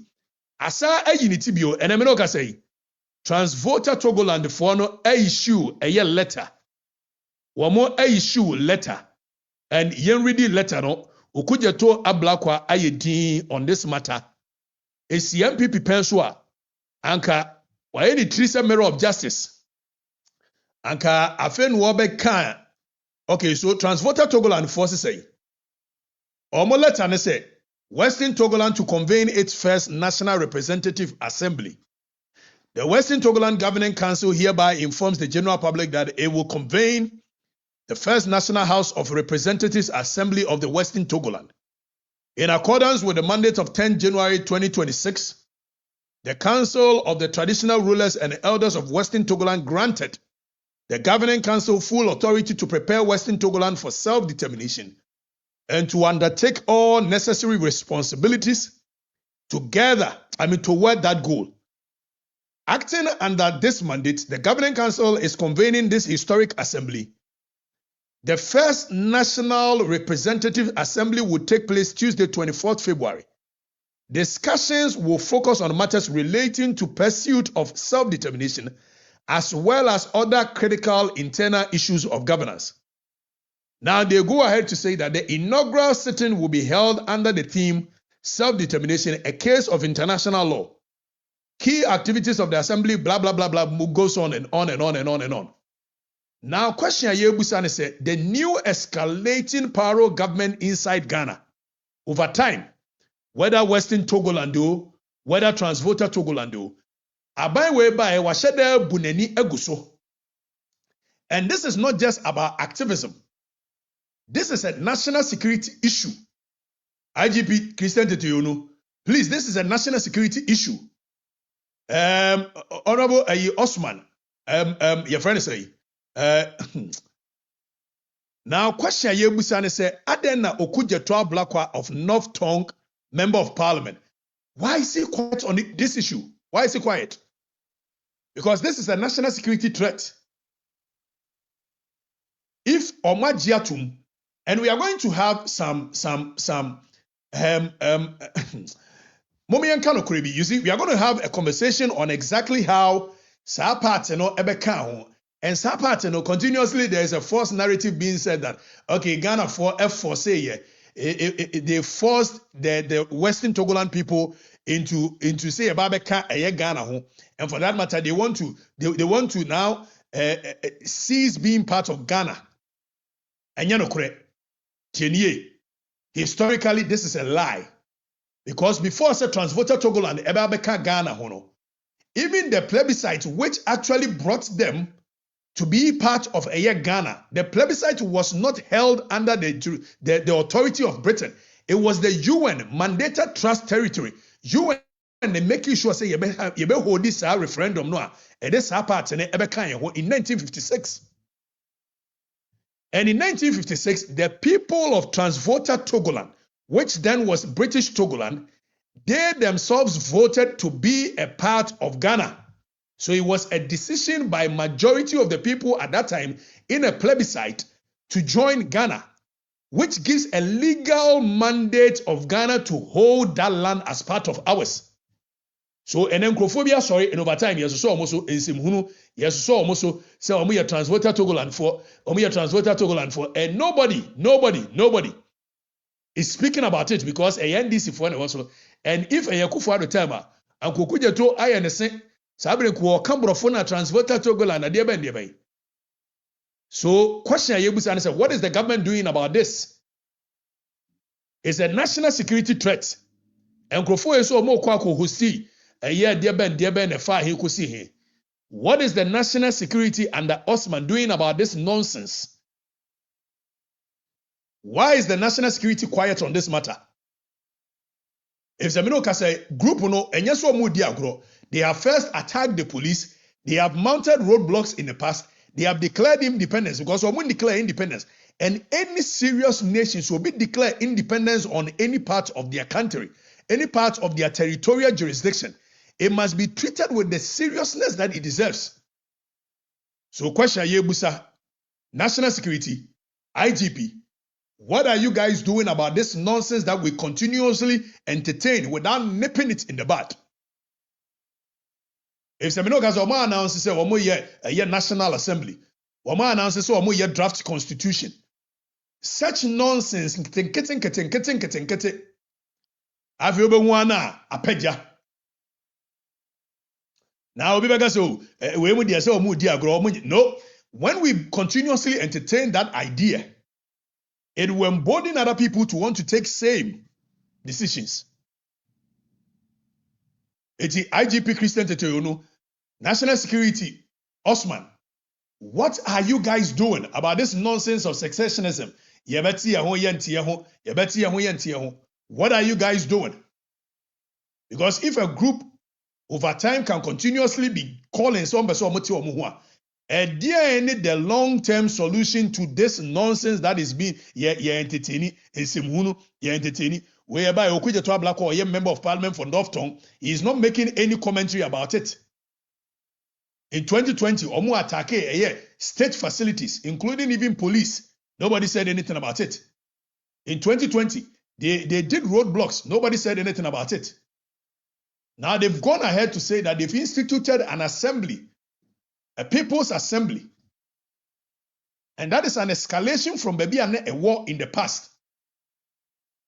asa a unity bio and me no ka say transvoter Togoland for no a issue a year letter womo a issue letter and yen ready letter no okujeto ablakwa ayedin on this matter a CMPP pensua anka waye ni trisa mirror of justice anka afen wo be kan. Okay, so transvoter Togoland forces say omo letter ne say Western Togoland to convene its first National Representative Assembly. The Western Togoland Governing Council hereby informs the general public that it will convene the first National House of Representatives Assembly of the Western Togoland. In accordance with the mandate of 10 January 2026, the Council of the Traditional Rulers and Elders of Western Togoland granted the Governing Council full authority to prepare Western Togoland for self-determination and to undertake all necessary responsibilities toward that goal. Acting under this mandate, the Governing Council is convening this historic assembly. The first National Representative Assembly will take place Tuesday, 24th February. Discussions will focus on matters relating to pursuit of self-determination as well as other critical internal issues of governance. Now they go ahead to say that the inaugural sitting will be held under the theme Self-Determination, a case of international law. Key activities of the assembly, blah, blah, blah, blah, goes on and on and on and on and on. Now, question Ayebusan said, the new escalating power government inside Ghana, over time, whether Western Togoland, whether Transvoter Togoland, abai whereby washede buneni eguso. And this is not just about activism. This is a national security issue. IGP Teteh Yohonu, please, this is a national security issue. Honorable Osman, your friend say, now question Yebusan say, Adena Okuje Blakwa of North Tongue, Member of Parliament. Why is he quiet on this issue? Why is he quiet? Because this is a national security threat. If Omajiatum, and we are going to have some you see, we are going to have a conversation on exactly how Sapat and Sapat continuously there is a false narrative being said that okay, Ghana for F4 say they forced the Western Togoland people into say Babeka Ghana, and for that matter they want to now cease being part of Ghana. And you know correct. Historically, this is a lie. Because before said Transvoter Togoland, Ebabeka Ghana, even the plebiscite which actually brought them to be part of a year Ghana, the plebiscite was not held under the authority of Britain. It was the UN mandated trust territory. UN and they making sure say you hold this referendum no, and this part in 1956. And in 1956, the people of Transvoter Togoland, which then was British Togoland, they themselves voted to be a part of Ghana. So it was a decision by majority of the people at that time in a plebiscite to join Ghana, which gives a legal mandate of Ghana to hold that land as part of ours. So and then Crophobia, sorry, and over time, yes, so almost in Simhunu, yes, so almost so say we are transvoter Togoland for, we are transvoter Togoland for, and nobody is speaking about it because a NDC for also, and if a Yakufu at the time, and Kukuja to I understand, Sabre Kuo Cambrofona transvoter Togoland, a dear Ben. So, question I able to answer: what is the government doing about this? It's a national security threat, and Crofo is so more kwako who see. A year, dear Ben, a fire he could see here. What is the national security under Osman doing about this nonsense? Why is the national security quiet on this matter? If Zemino can say, group no, and yes, they have first attacked the police, they have mounted roadblocks in the past, they have declared independence because someone declare independence, and any serious nations will be declared independence on any part of their country, any part of their territorial jurisdiction. It must be treated with the seriousness that it deserves. So, question Yebusa, national security, IGP, what are you guys doing about this nonsense that we continuously entertain without nipping it in the bud? If Semino Gazoma announces a National Assembly, Wama announces a draft constitution, such nonsense, Aviobewana, Apeja. Now, no, when we continuously entertain that idea, it will embolden other people to want to take same decisions. It's the IGP Teteh Yohonu, National Security, Osman. What are you guys doing about this nonsense of successionism? What are you guys doing? Because if a group over time can continuously be calling some person and there need the long-term solution to this nonsense that is being entertaining whereby Okujeto Black or member of parliament for Northton, he is not making any commentary about it. In 2020, Omu attack state facilities, including even police. Nobody said anything about it. In 2020, they did roadblocks. Nobody said anything about it. Now they've gone ahead to say that they've instituted an assembly, a people's assembly. And that is an escalation from maybe a war in the past.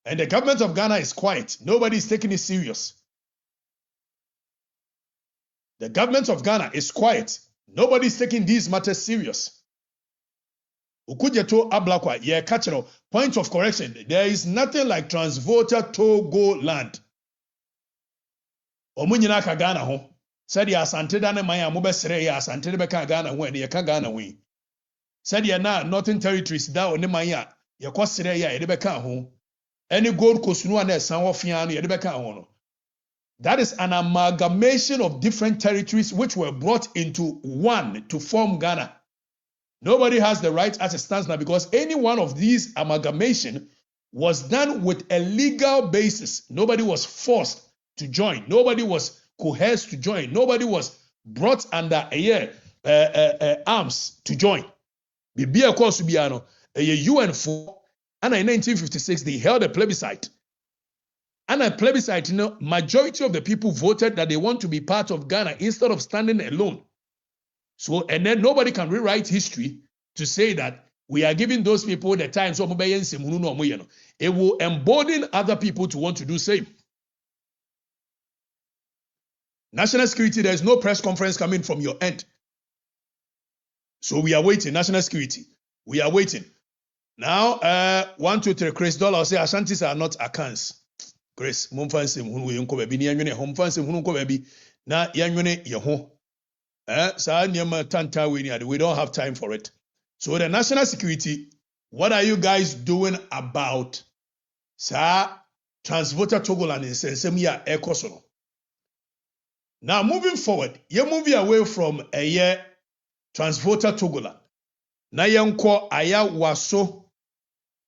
And the government of Ghana is quiet. Nobody is taking it serious. The government of Ghana is quiet. Nobody is taking these matters serious. Ukujeto Ablakwa, Kachero, point of correction. There is nothing like transvoter Togo land. Omunyina ka Ghana ho. Said ya asante da ne man ya mobesere ya asante be ka Ghana ho e ka Ghana ho. Said ya na Northern Territories da one man ya ye kwasere ya e be ka ho. Any Gold Coast no na esan ho fia no ye be ka ho no. That is an amalgamation of different territories which were brought into one to form Ghana. Nobody has the right as it stands now because any one of these amalgamation was done with a legal basis. Nobody was forced to join. Nobody was coerced to join. Nobody was brought under arms to join. Bibia course biano a UN for and in 1956 they held a plebiscite. And a plebiscite, majority of the people voted that they want to be part of Ghana instead of standing alone. So, and then nobody can rewrite history to say that we are giving those people the time. So, it will embolden other people to want to do same. National security, there is no press conference coming from your end. So we are waiting, national security. We are waiting. Now, 1, 2, 3, Chris Dollar say Ashantis are not Akans. Chris, mumfansim hunu yenko baby ni yanwene homfansim hunu ko baby na yanwene yeho. Sa nyama tanta we don't have time for it. So the national security, what are you guys doing about sa transvoter Togoland in Sensemia Ekosono? Now moving forward, you're moving away from a year transvoter Togoland. Na yanko aya waso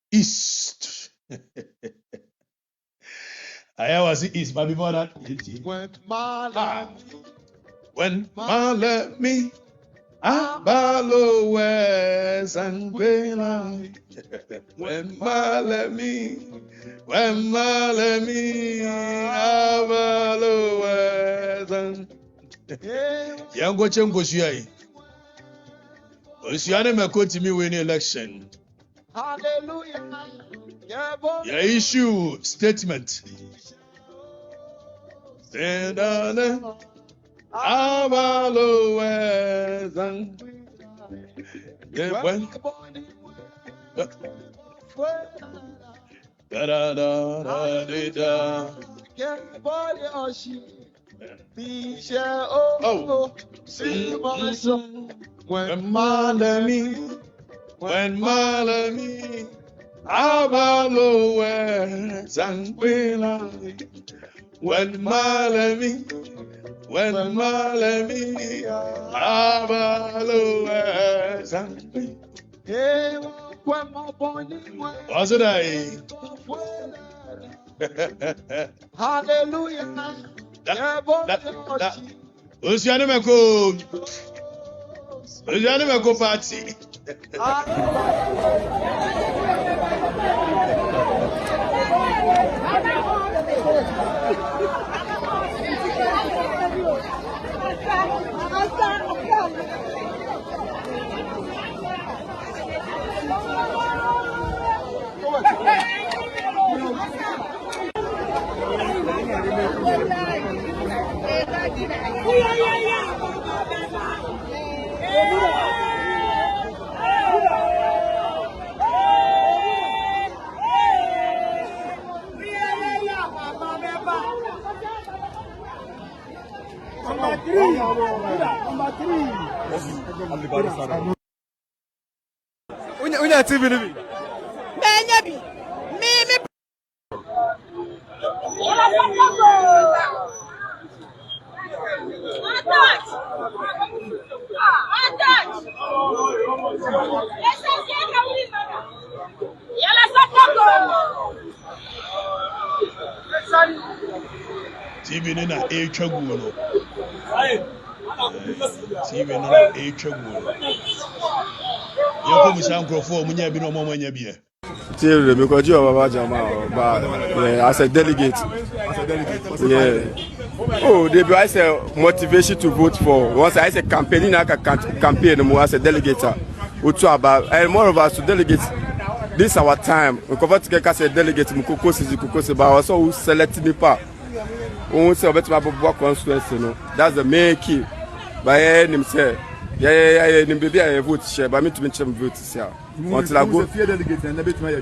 east. I was east, but before that, it went when ma let me abalo wes and when ma let me abalo wes Yango chengo suyai. Osuyane mekoti mi win election. Ya issue statement. When Malami, Abalowe, Zanquila, when Malami, Abalowe, Zanquila. What's it? Hallelujah. Osiane meko party. Unya TV ni bi. Menya bi. Me. TV ni na etwa no. TV ni na etwa no. Yoko musankrofo munya bi no momanya bi e. TV because you Baba Jamal as a delegate. Yeah. Oh, they be I say motivation to vote for. Once I say campaigning campaign more as a delegate. And more of us to delegates. This is our time. We convert to as a delegate Mukoko but also who select me pa. Who say about my constituency, no. That's the main key. By him say, yeah, baby I vote share, but me to mention vote share. Until I go fear delegate and bit my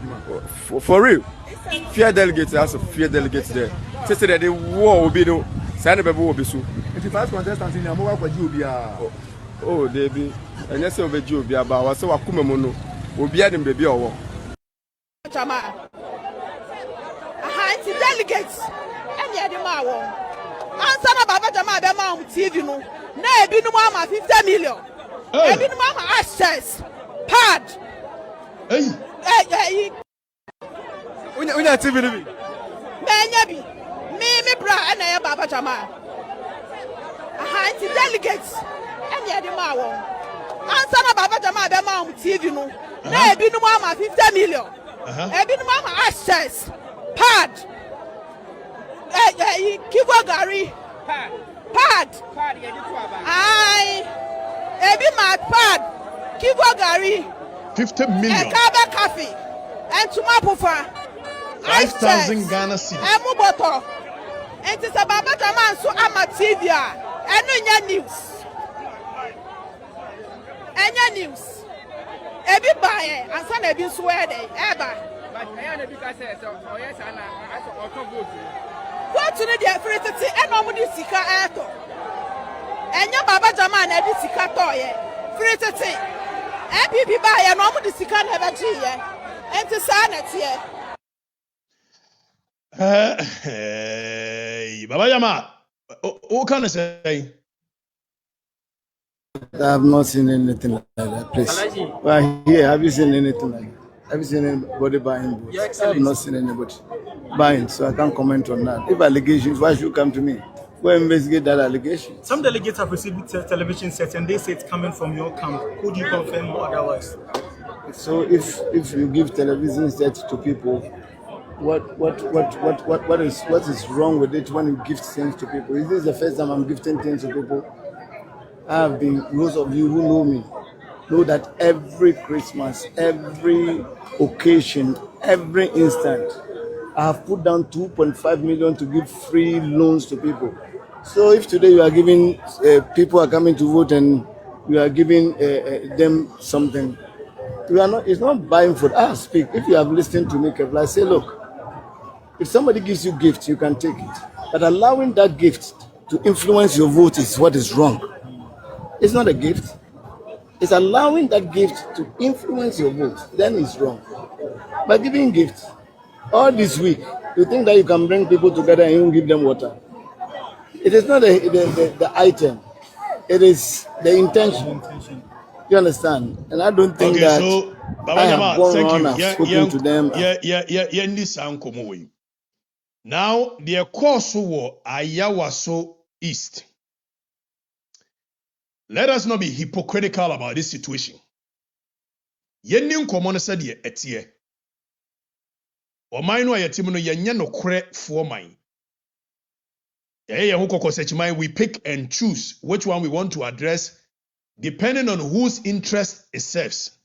for real. Fear delegates as a fear delegates there. Say that the war will be no sign will be so. If you pass contestants in Amoa for Jubia. Oh, they be and yes, over Jubia, but was so Akumamono will be adding baby or Jamal. Delegates and Yadima. Answer Baba Jamal, the mom TV no. Nay, be no mama 50 million. Be no mama access. Pad. Hey. Unya TV ni bi. Menya bi. Me bra and I Baba Jamal. Delegates and Yadima. Answer Baba Jamal, the mom TV no. Nay, be no mama 50 million. Be no mama access. Pad. Kiwa Gary. Pad. Ebi mad pad. Kiwa Gary. 50 million. Kaba coffee. And Tumapufa. 5,000 Ghana cedis. Muboto. And it's a Baba Jamal so amativia. And no news. Enya news. Ebi buy and son ebi swear day. Eba. But I am because I said, oh yes, and I Cocobod. What to the free to see and nobody sika ato. And your Baba Jamal and the sika toy. Free to see. And people buy and nobody sika never tea. And to sign it here. Baba Jamal, what can I say? I have not seen anything like that, please. Well, here, have you seen anything like that? Have you seen anybody buying books? I have not seen anybody buying, so I can't comment on that. If allegations, why should you come to me? Go investigate that allegation. Some delegates have received television sets and they say it's coming from your camp. Could you confirm or otherwise? So if you give television sets to people, what is wrong with it when you gift things to people? Is this the first time I'm gifting things to people? I have been, those of you who know me, know that every Christmas, every occasion, every instant, I have put down 2.5 million to give free loans to people. So if today you are giving, people are coming to vote and you are giving them something, you are not. It's not buying food. I speak. If you have listened to me carefully, I say, look, if somebody gives you gifts, you can take it. But allowing that gift to influence your vote is what is wrong. It's not a gift. It's allowing that gift to influence your vote. Then it's wrong. By giving gifts all this week, you think that you can bring people together and you give them water. It is not the item. It is the intention. You understand? And I don't think that so, Baba I have Jamal, gone thank on you. and spoken to them. Now, the course war Ayawaso East. Let us not be hypocritical about this situation. Yenin komono said ye etie. Oman no ayetimo no yenye no kre for mine. We pick and choose which one we want to address depending on whose interest it serves.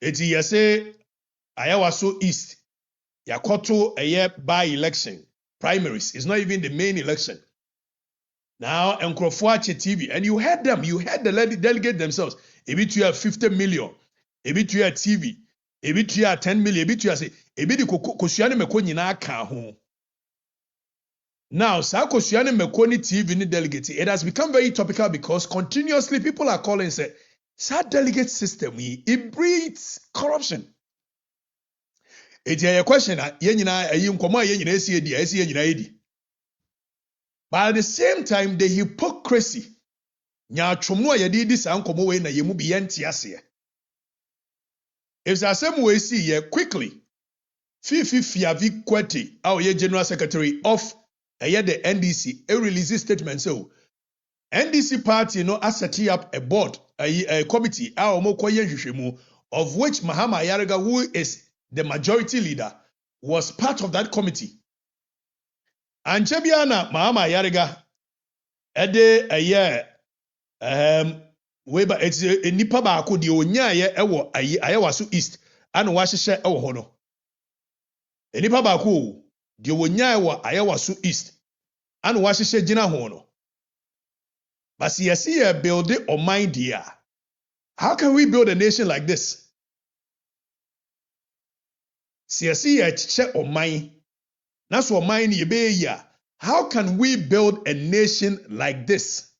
Eti yese Ayawaso East. Yakoto by election primaries. It's not even the main election. Now, Nkrofo TV, and you heard them, you heard the delegate themselves. If you have 50 million, if you have TV, if you have 10 million, if you have say, if you kosuane meko nyina ka ho. Now, sa kosuane meko ni TV ni delegate, it has become very topical because continuously people are calling and say, sa delegate system, it breeds corruption. It's a question that but at the same time, the hypocrisy. If the same way see here quickly, Fiavi Kweti, our general secretary of the NDC, release statement. So NDC party setting up a board, a committee, of which Mahama Yaraga, who is the majority leader, was part of that committee. And Chebiana Mahama Yaraga, a year, weba it's a nipa baako de onyaye ewo Ayawaso East and wahyehyɛ ewo ho no. Nipa baako de onyaye wo Ayawaso East and wahyehyɛ gina ho no. But see build it on mind here. How can we build a nation like this? See check on mind. That's what mind ye be here. How can we build a nation like this?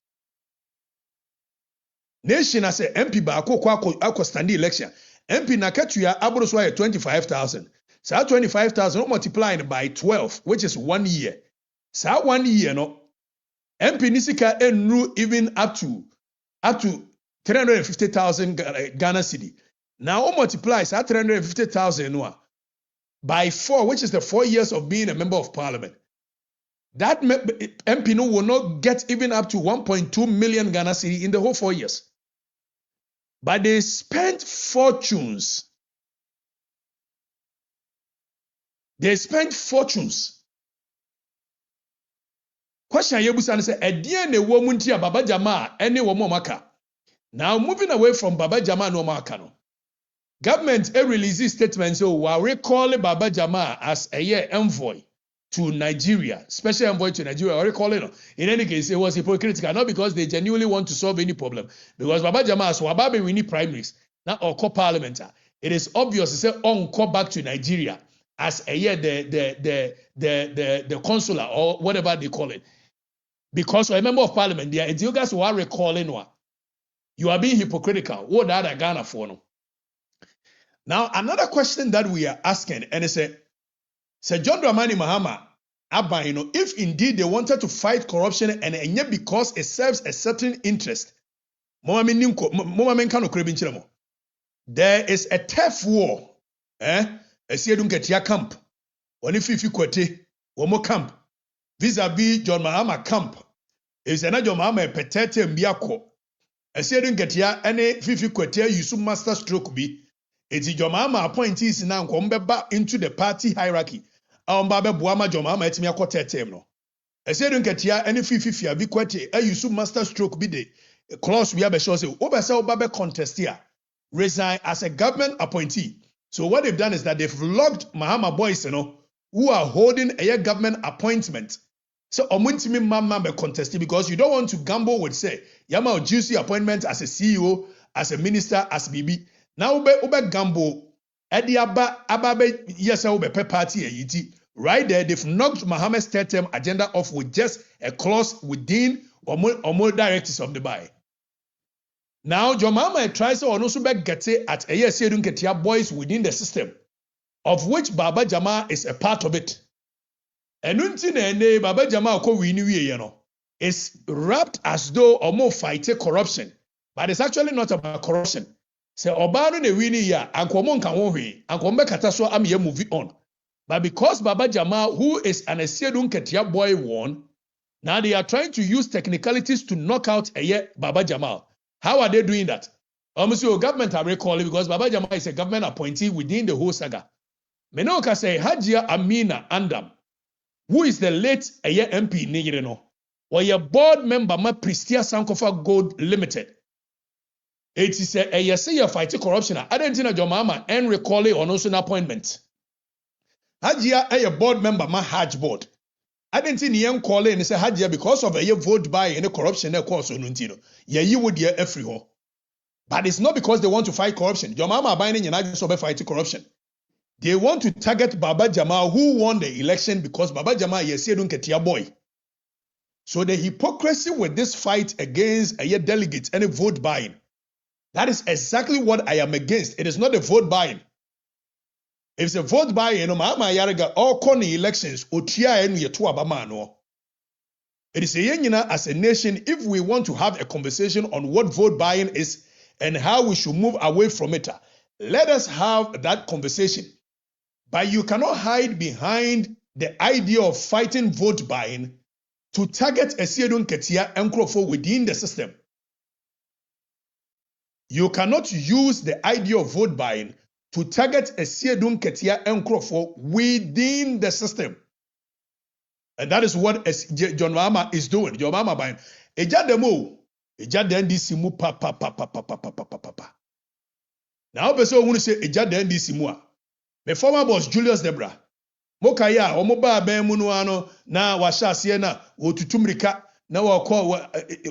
Nation as a MP baako kwa stand election. MP na katuya abroso 25,000. So 25,000 multiplied by 12, which is 1 year. So 1 year no. MP nisika enru even up to 350,000 Ghana cedi. Now multiply so 350,000 by 4, which is the 4 years of being a member of parliament. That MP no will not get even up to 1.2 million Ghana cedi in the whole 4 years. But they spent fortunes. They spent fortunes. Question yebusan say edie na ewo mu ntia Baba Jamal ene wo maka. Now moving away from Baba Jamal no maka no. Government release statement so we recall Baba Jamal as a year envoy to Nigeria, special envoy to Nigeria. Or recall it. In any case, it was hypocritical, not because they genuinely want to solve any problem. Because Baba Jamal, so Ababe we need primaries, not or co-parliament. It is obvious to say on call back to Nigeria as a year the consular or whatever they call it. Because a member of parliament, there you guys who are recalling one. You are being hypocritical. What are Ghana for no? Now another question that we are asking, and it's Sir John Dramani Mahama, if indeed they wanted to fight corruption and yet because it serves a certain interest, there is a turf war. A Siedunketia camp. One if you quote one more camp. Vis-a-vis John Mahama camp. Is another John Mahama Petete Mbiako. A Siedunketia any Fifi Quetia Yusu master stroke be. Eti Jomama appointees na nkombeba into the party hierarchy. Omba buama Jomama etimi akota term no. Esedun ketia any fifia bi kwete ayusu master stroke bi de clause we abesho say obesa obabe contest here resign as a government appointee. So what they've done is that they've logged Mahama boys, who are holding a government appointment. So omuntimi mama be contested because you don't want to gamble with say yama juicy appointment as a CEO, as a minister, as BB. Now ube gamble edi ababe yes ube pe party yiti. Right there, they've knocked Mahama's third term agenda off with just a clause within or more directives of the buy. Now, Jomama tries to also get at a year boys within the system, of which Baba Jamal is a part of it. And until Baba Jamal is wrapped as though or more fighting corruption, but it's actually not about corruption. So Obano ne wini ya ankomon kanwohi ankombe kataso am ye movie on. But because Baba Jamal, who is an Esiedun Ketia boy, won, now they are trying to use technicalities to knock out Baba Jamal. How are they doing that? Obviously, government are recalling because Baba Jamal is a government appointee within the whole saga. Menoka say Hajia Amina Andam, who is the late MP Nigireno, or your board member, Ma Pristia Sankofa Gold Limited. It is a say fighting corruption. I don't think Jomama and recall on also an appointment. Hajia a board member, my Hajj board. I didn't see Nian call in and say Hajia because of a vote buy and a corruption course on Untino. Yeah, you would hear every ho. But it's not because they want to fight corruption. Your mama binding and I just fighting corruption. They want to target Baba Jamal, who won the election because Baba Jamal is a Ketia boy. So the hypocrisy with this fight against a delegate and a vote buying. That is exactly what I am against. It is not a vote buying. If it's a vote buying, Mahama Yaraga all corny elections, Otia and Yetua Bamano. It is a yengina as a nation if we want to have a conversation on what vote buying is and how we should move away from it. Let us have that conversation. But you cannot hide behind the idea of fighting vote buying to target a Siedun Ketia and Krofo within the system. You cannot use the idea of vote buying to target a Siedun Ketia and Krofo within the system. And that is what John Mahama is doing. John Mahama buying. Eja demo. Eja den di simu pa. Now person want to say eja den di simu. My former boss Julius Debra. Mokaya omoba ben munu ano na washa siena otutumrika na wako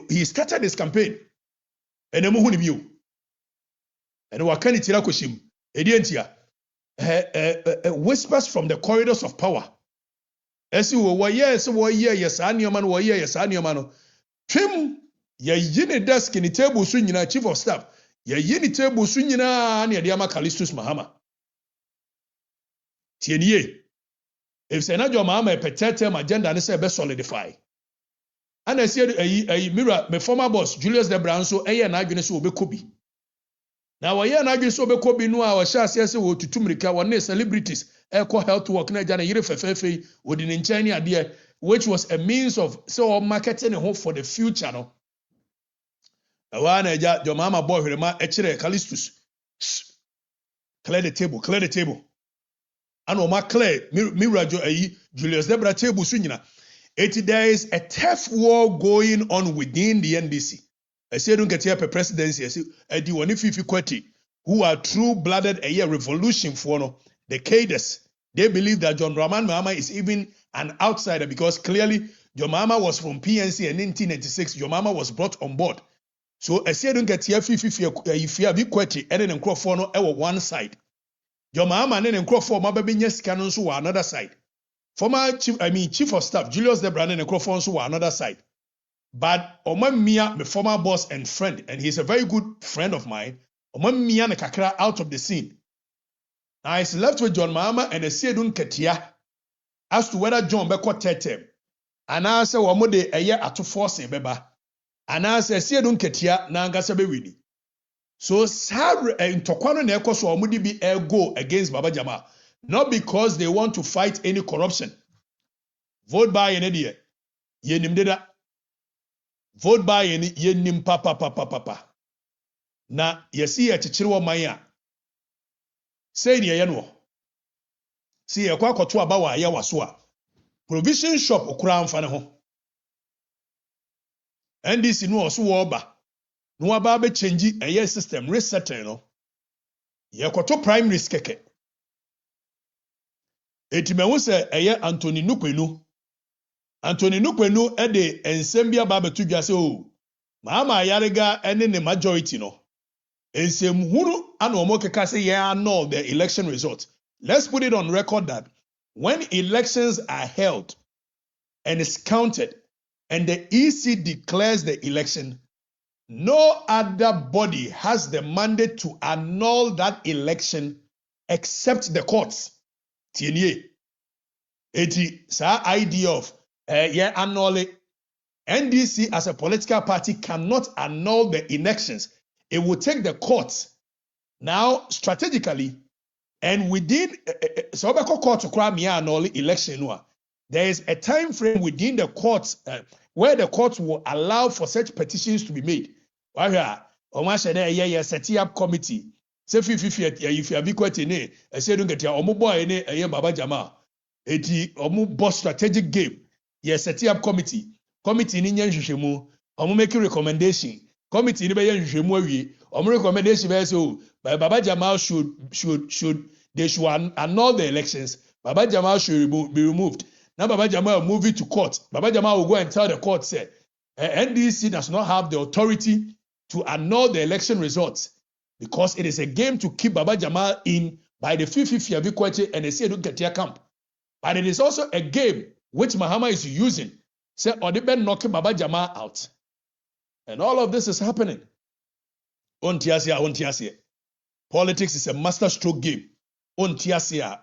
he started his campaign. And emu huni biu. And wakani tira koshim. Edientia. Whispers from the corridors of power. Esi wo yes anioman wo yes aniomano. Twim ye yini desk ni table so nyina chief of staff. Ye yini table so nyina na de ama Callistus Mahama. Tienie. If say na jo Mahama Teteh agenda ne say be solidify. And I said a mirror my former boss Julius Debra so na adwene so obekobi. Na wo na adwene so obekobi no a wo sha ase wo tutumrika wo ne celebrities echo health work na jana yire fefefe wodi ne nkyɛn ne ade which was a means of so marketing hope for the future no. Awa na eja jo Mahama boy hwere ekire Callistus. Clear the table. And ma clear mirror Julius Debra table so nyina. There is a tough war going on within the NDC. I say don't get here per presidency. I say Edi woni fifi kweti who are true-blooded revolution for no the cadres. They believe that John Dramani Mahama is even an outsider because clearly John Mahama was from PNC and in 1996 John Mahama was brought on board. So I say don't get here fifi kweti and then for no one side. John Mahama and then for mababi nyesika so another side. Former chief of staff Julius Debra and Crawford were another side. But Oman Mia, my former boss and friend, and he's a very good friend of mine, Oman Mia and Kakra out of the scene. Now it's left with John Mahama and the Siedun Ketia as to whether John Beko Teteh. And I say Wamode a year at 2 force in Beba. And I say Siedun Ketia Nangasabe Winnie. So Sar in Tokwano Neko so Omudi be a go against Baba Jamal. Not because they want to fight any corruption. Vote by an idiot. Yenim deda. Vote by any yenim papa. Na yesi ya chichirwa maya. Say ni ye no. See ye kwa koto aba wa ye waso a. Provision shop okura amfa ne ho. NDC no oso wo ba. No aba be change eye system resetting no. Ye koto primary keke. Eti me wo se eye Anthony Nukwenu. Anthony Nukwenu ede ensem bia ba betu dwa se o. Mahama yarega ene ne majority no. Ensem huru ana omo keka se ye annul the election result. Let's put it on record that when elections are held and is counted and the EC declares the election, no other body has the mandate to annul that election except the courts. Tienye. Eti sa idea of annul it. NDC as a political party cannot annul the elections. It will take the courts now strategically and within so court to cry me annul election. There is a time frame within the courts where the courts will allow for such petitions to be made. Setting up committee. Say if you be quite in it, I say don't get your boy in it, Baba Jamal. Eti boss strategic game. Yes, setting up committee. Committee ni nyan hwehwemu. Omo make recommendation. Committee ni be yan hwehwemu awie. Omo recommendation be say oh, Baba Jamal should annul the elections. Baba Jamal should be removed. Now Baba Jamal will move it to court. Baba Jamal will go and tell the court say NDC does not have the authority to annul the election results because it is a game to keep Baba Jamal in by the 50 and they say don't get your camp. But it is also a game which Mahama is using. Say, or they been knocking Baba Jamal out. And all of this is happening. Ontiasia. Politics is a master stroke game. Ontiasia.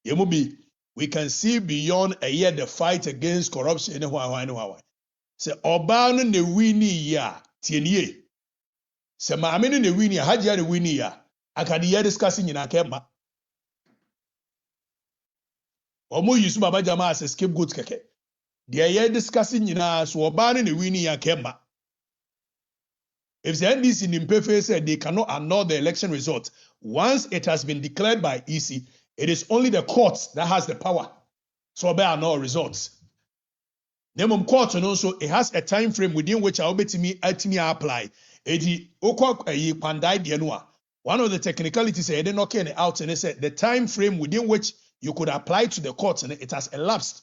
Yemubi, we can see beyond a year the fight against corruption. Say, Obano ne wini ya, tienye. Say, Maamini ne wini ya, hajia ne wini ya. Akadiya discussing in akema. Omo yusu Baba Jamal as a scapegoat keke. They are discussing so Obano ne wini ya kema. If the NDC in Mpefe said they cannot annul the election result, once it has been declared by EC, it is only the courts that has the power. So there are no results. Nemum court and also it has a time frame within which I ultimately apply. One of the technicalities they knock it out and they said the time frame within which you could apply to the courts and it has elapsed.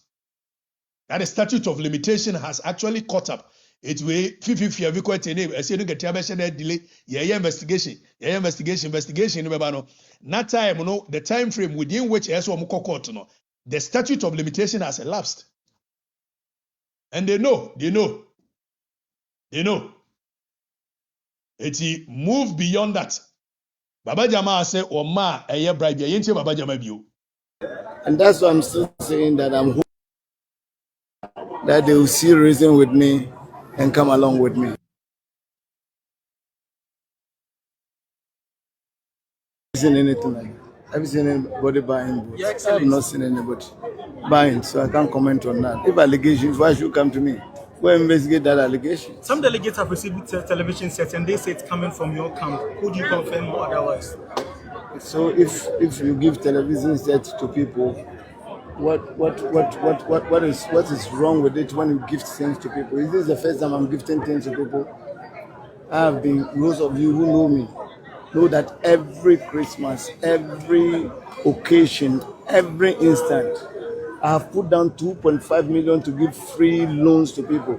That the statute of limitation has actually caught up. It's way 50 every quarter name. I say no get delay. Investigation. Not time, the time frame within which court, the statute of limitation has elapsed. And they know. It's move beyond that. Baba Jamal say, Oma, a year bribe, Baba Jamal view. And that's why I'm still saying that I'm hoping that they will see reason with me and come along with me. Have you seen anything like that? Have you seen anybody buying books? I have not seen anybody buying, so I can't comment on that. If allegations, why should you come to me? Go investigate that allegation. Some delegates have received television sets and they say it's coming from your camp. Could you confirm or otherwise? So if you give television sets to people, what is wrong with it when you gift things to people? Is this the first time I'm gifting things to people? I have been, those of you who know me, know that every Christmas, every occasion, every instant, I have put down 2.5 million to give free loans to people.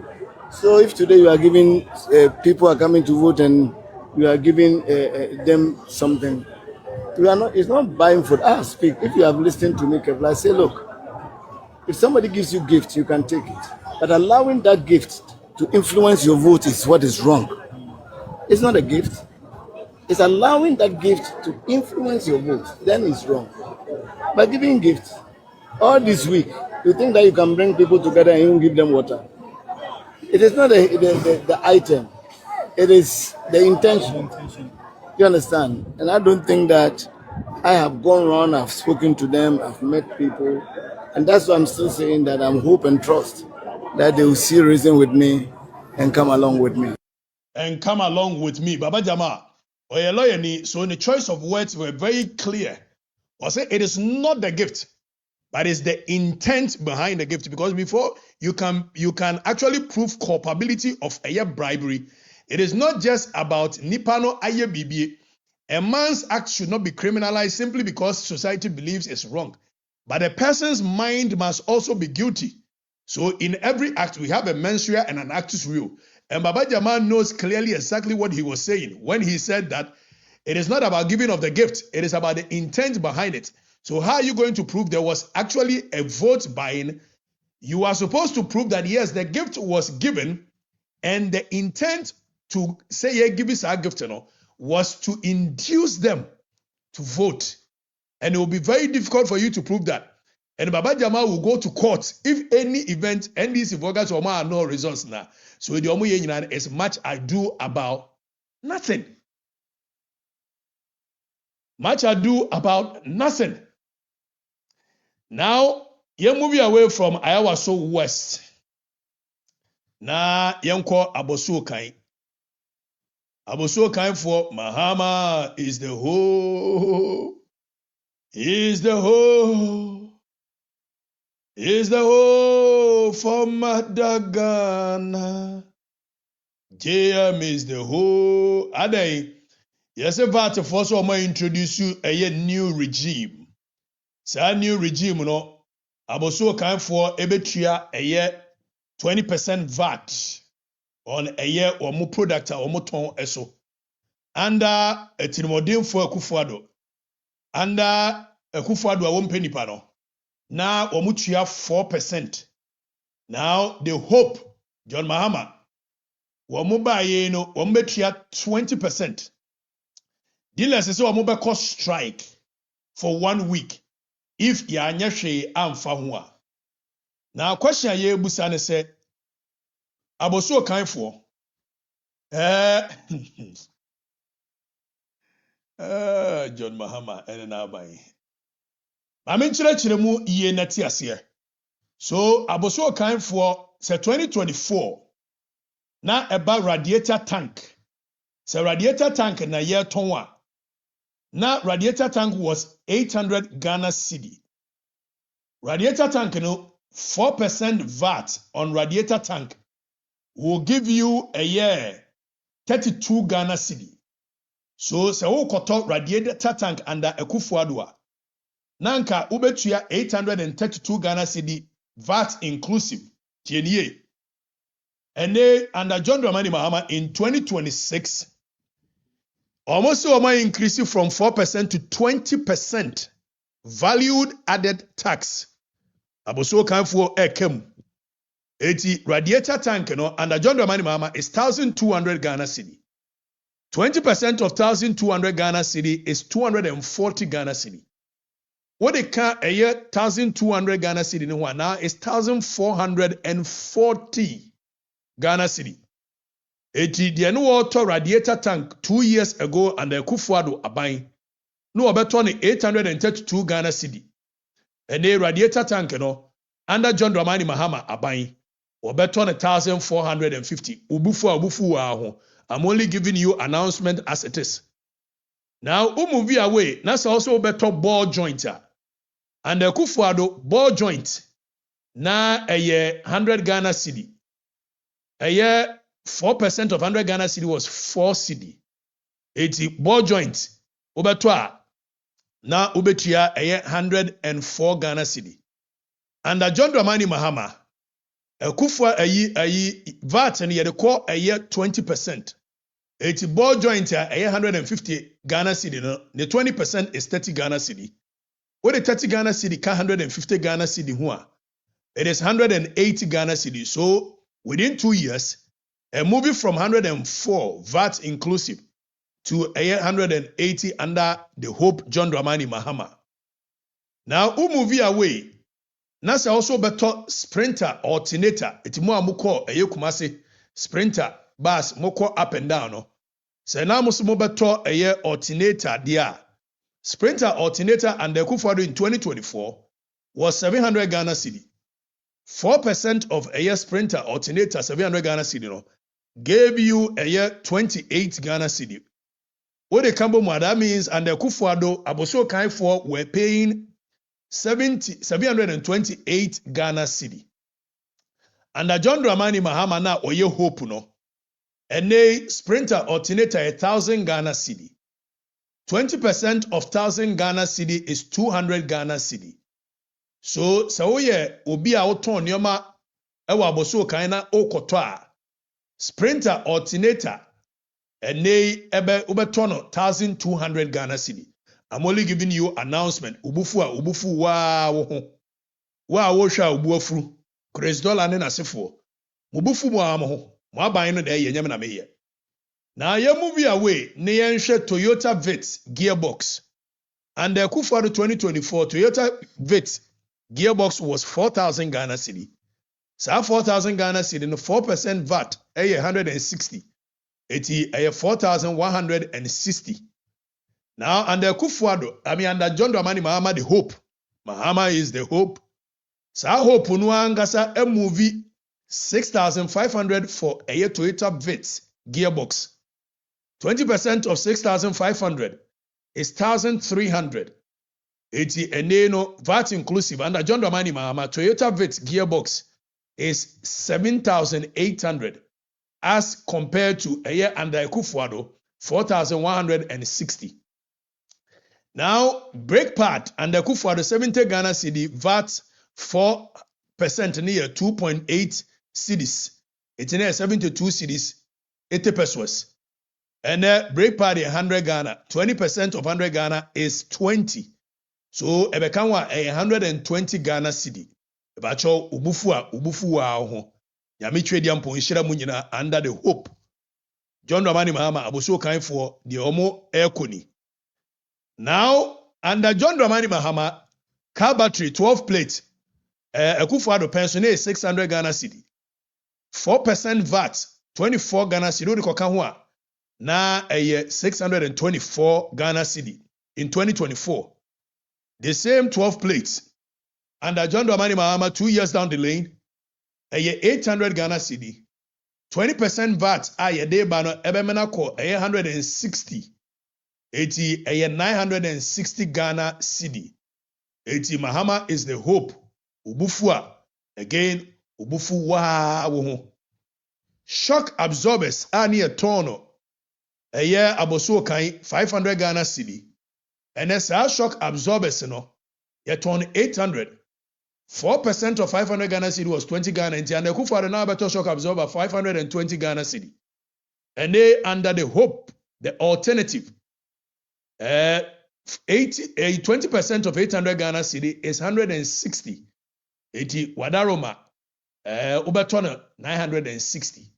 So if today you are giving, people are coming to vote and you are giving them something, you are not, it's not buying food. I speak. If you have listened to me carefully, I say, look, if somebody gives you gifts, you can take it. But allowing that gift to influence your vote is what is wrong. It's not a gift. It's allowing that gift to influence your vote. Then it's wrong. By giving gifts, all this week, you think that you can bring people together and you give them water. It is not the item. It is the intention. You understand? And I don't think that I have gone around, I've spoken to them, I've met people. And that's why I'm still saying that I'm hope and trust that they will see reason with me and come along with me. And come along with me. Baba Jamal, or a lawyer ni, so in the choice of words were very clear. Or say it is not the gift, but it's the intent behind the gift. Because before you can actually prove culpability of a bribery, it is not just about nipano aye bibi. A man's act should not be criminalized simply because society believes it's wrong. But a person's mind must also be guilty. So in every act, we have a mens rea and an actus reus. And Baba Jamal knows clearly exactly what he was saying when he said that it is not about giving of the gift, it is about the intent behind it. So how are you going to prove there was actually a vote buying? You are supposed to prove that yes, the gift was given and the intent to say, yeah, give us our gift, was to induce them to vote. And it will be very difficult for you to prove that. And Baba Jamal will go to court if any event, NDC voters or are no results now. So the Omu Yenyinan is much ado about nothing. Much ado about nothing. Now, you're moving away from Ayawaso West. Now, Yanko Abosu Kai. Abosu Kai for Mahama is the whole. Is the whole. Is the whole for Madagana. JM is the whole. Ade. Yes, about to first one introduce you a new regime. Say new regime, no. Abosu Kai for Ebetria a year 20% VAT on a year or more product or more ton eso. Under a Tinimodin for Kufuado. Under a Kufuado a 1 penny pano. Now Omutia 4%. Now the hope, John Mahama, Wamuba no Wambetia 20%. Dealers is Wamuba cost strike for 1 week if Yanyashe Amfahua. Now question ye Busane said Abosu kind for John Mahama and Abai. I'm interested mu ye natias here. So Abosu kind for say 2024. Now about radiator tank. So radiator tank na year tonwa. Now radiator tank was 800 Ghana cedi. Radiator tank no 4% VAT on radiator tank will give you a year 32 Ghana cedi. So se wo koto radiator tank under Ekufuadua. Nanka ubetuya 832 Ghana cedi VAT inclusive. Tienye. And they under John Dramani Mahama in 2026 almost increasing from 4% to 20% valued added tax. Aboso kan for ekem. 80 radiator tank under John Dramani Mahama is 1,200 Ghana cedi. 20% of 1,200 Ghana cedi is 240 Ghana cedi. What they can a year 1,200 Ghana cedi now is 1,440 Ghana cedi. The water radiator tank 2 years ago under Kufuado Abai. No about 832 Ghana cedi. And the radiator tank under John Dramani Mahama Abai. Or better 1,450. Ubufu. I'm only giving you announcement as it is. Now, move away. That's also better ball jointer. And the Kufuado ball joint. Na a year 100 Ghana cedi. A year 4% of 100 Ghana cedi was 4 cedi. 80 ball joint. Obetua. Na ubetia a year 104 Ghana cedi. And the John Dramani Mahama. A Kufa a VAT and yet a year 20%. 80 ball joint a year 150 Ghana cedi. The 20% is 30 Ghana cedi. What the 30 Ghana cedi can 150 Ghana cedi hua. It is 180 Ghana cedi. So within 2 years, a movie from 104 VAT inclusive to a year 180 under the Hope John Dramani Mahama. Now, movie away. Nasa also better sprinter alternator. It's more muko a yokumasi sprinter bus moko up and down. No? So now must more better a year alternator dia. Sprinter alternator and the Kufuado in 2024 was 700 Ghana cedi. 4% of a year sprinter alternator 700 Ghana cedi no, gave you a year 28 Ghana cedi. What the Cambo that means, and the Kufuado Aboso Kai for were paying 728 Ghana cedi. And the John Dramani Mahama na oye hope no. And a sprinter alternator 1,000 Ghana cedi. 20% of 1,000 Ghana cedi is 200 Ghana cedi. So oye obi a oton nyoma ewa Aboso Kai na okoto a sprinter alternator and they ubetono 1,200 Ghana cedi. I'm only giving you announcement. Ubufu wa wo hwa ubuafuru. Chris dollar ne nasefo. Mubufu mu amho. Mo aban no de ye nyame na meye. Na ye move away ne ye nhwe Toyota Vitz gearbox. And the Kufuado 2024 Toyota Vitz gearbox was 4,000 Ghana cedi. So 4,000 Ghana cedi no 4% VAT 160. Eti 4,160. Now under Kufuado, under John Dramani Mahama the hope. Mahama is the hope. Sa hope unuangasa a movie 6,500 for a Toyota Vitz gearbox. 20% of 6,500 is 1,300. Eti eneno VAT inclusive under John Dramani Mahama Toyota Vitz gearbox is 7,800 as compared to a year under Kufuado 4,160. Now, brake pad under Kufuado 70 Ghana cedi VAT 4% near 2.8 cedis. It's near 72 cedis, 80 pesos. And brake pad 100 Ghana, 20% of 100 Ghana is 20. So ebekanwa 120 Ghana cedi. Ebacho ubufu wa ho. Nyame twedi ampo nhira mu nyina under the hope. John Dramani Mahama Aboso Kan for the omo airconi. Now, under John Dramani Mahama, car battery 12 plate, Kufuado pension is 600 Ghana cedi. 4% VAT, 24 Ghana cedi. Na 624 Ghana cedi in 2024. The same 12 plates. Under John Dramani Mahama, 2 years down the lane, 800 Ghana cedi. 20% VAT, debano ebemena ko 160. 960 Ghana cedi. Mahama is the hope. Ubufua. Again, ubufu wa wo. Shock absorbers near tono. Aboso Kan 500 Ghana cedi. And as our shock absorbers no, you turn 800. 4% of 500 Ghana cedi was 20 Ghana and the Kufuado now better shock absorber 520 Ghana cedi. And they under the hope, the alternative. 20% of 800 Ghana cedi is 160. 80 Wadaroma Ubatona 960.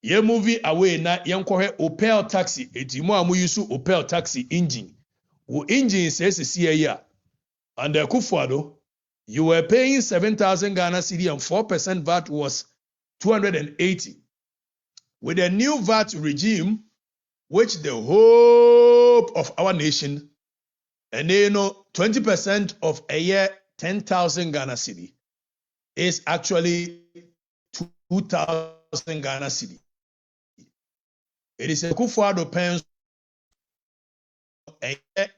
Ye movie away na yenkohe Opel taxi. 80 mo amu yusu Opel taxi engine. Wo engine says here. Under Kufuado, you were paying 7,000 Ghana cedi and 4% VAT was 280. With a new VAT regime, which the hope of our nation, and 20% of a year 10,000 Ghana cedi is actually 2,000 Ghana cedi. It is a Kufuado pension a year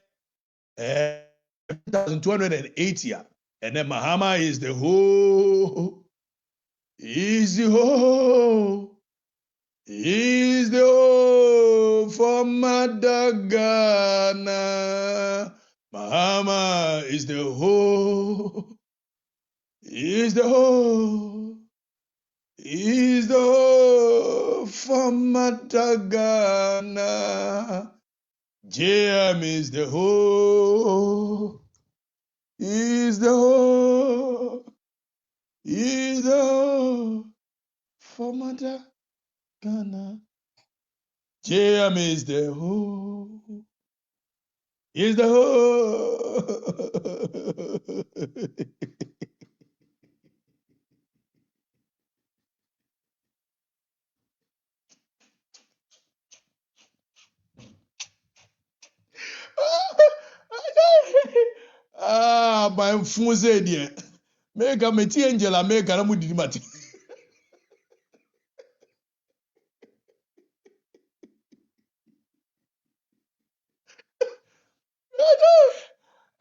1,280, and then Mahama is the whole. Is the whole. Is the hope for Madagana. Mahama is the hope. Is the hope. Is the hope for Madagana. JM is the hope. Is the hope. Is the hope for Madagana. Ghana. JM is the hope. Is the hope. My funze dear. Mega meti angela mega na mudidi mati.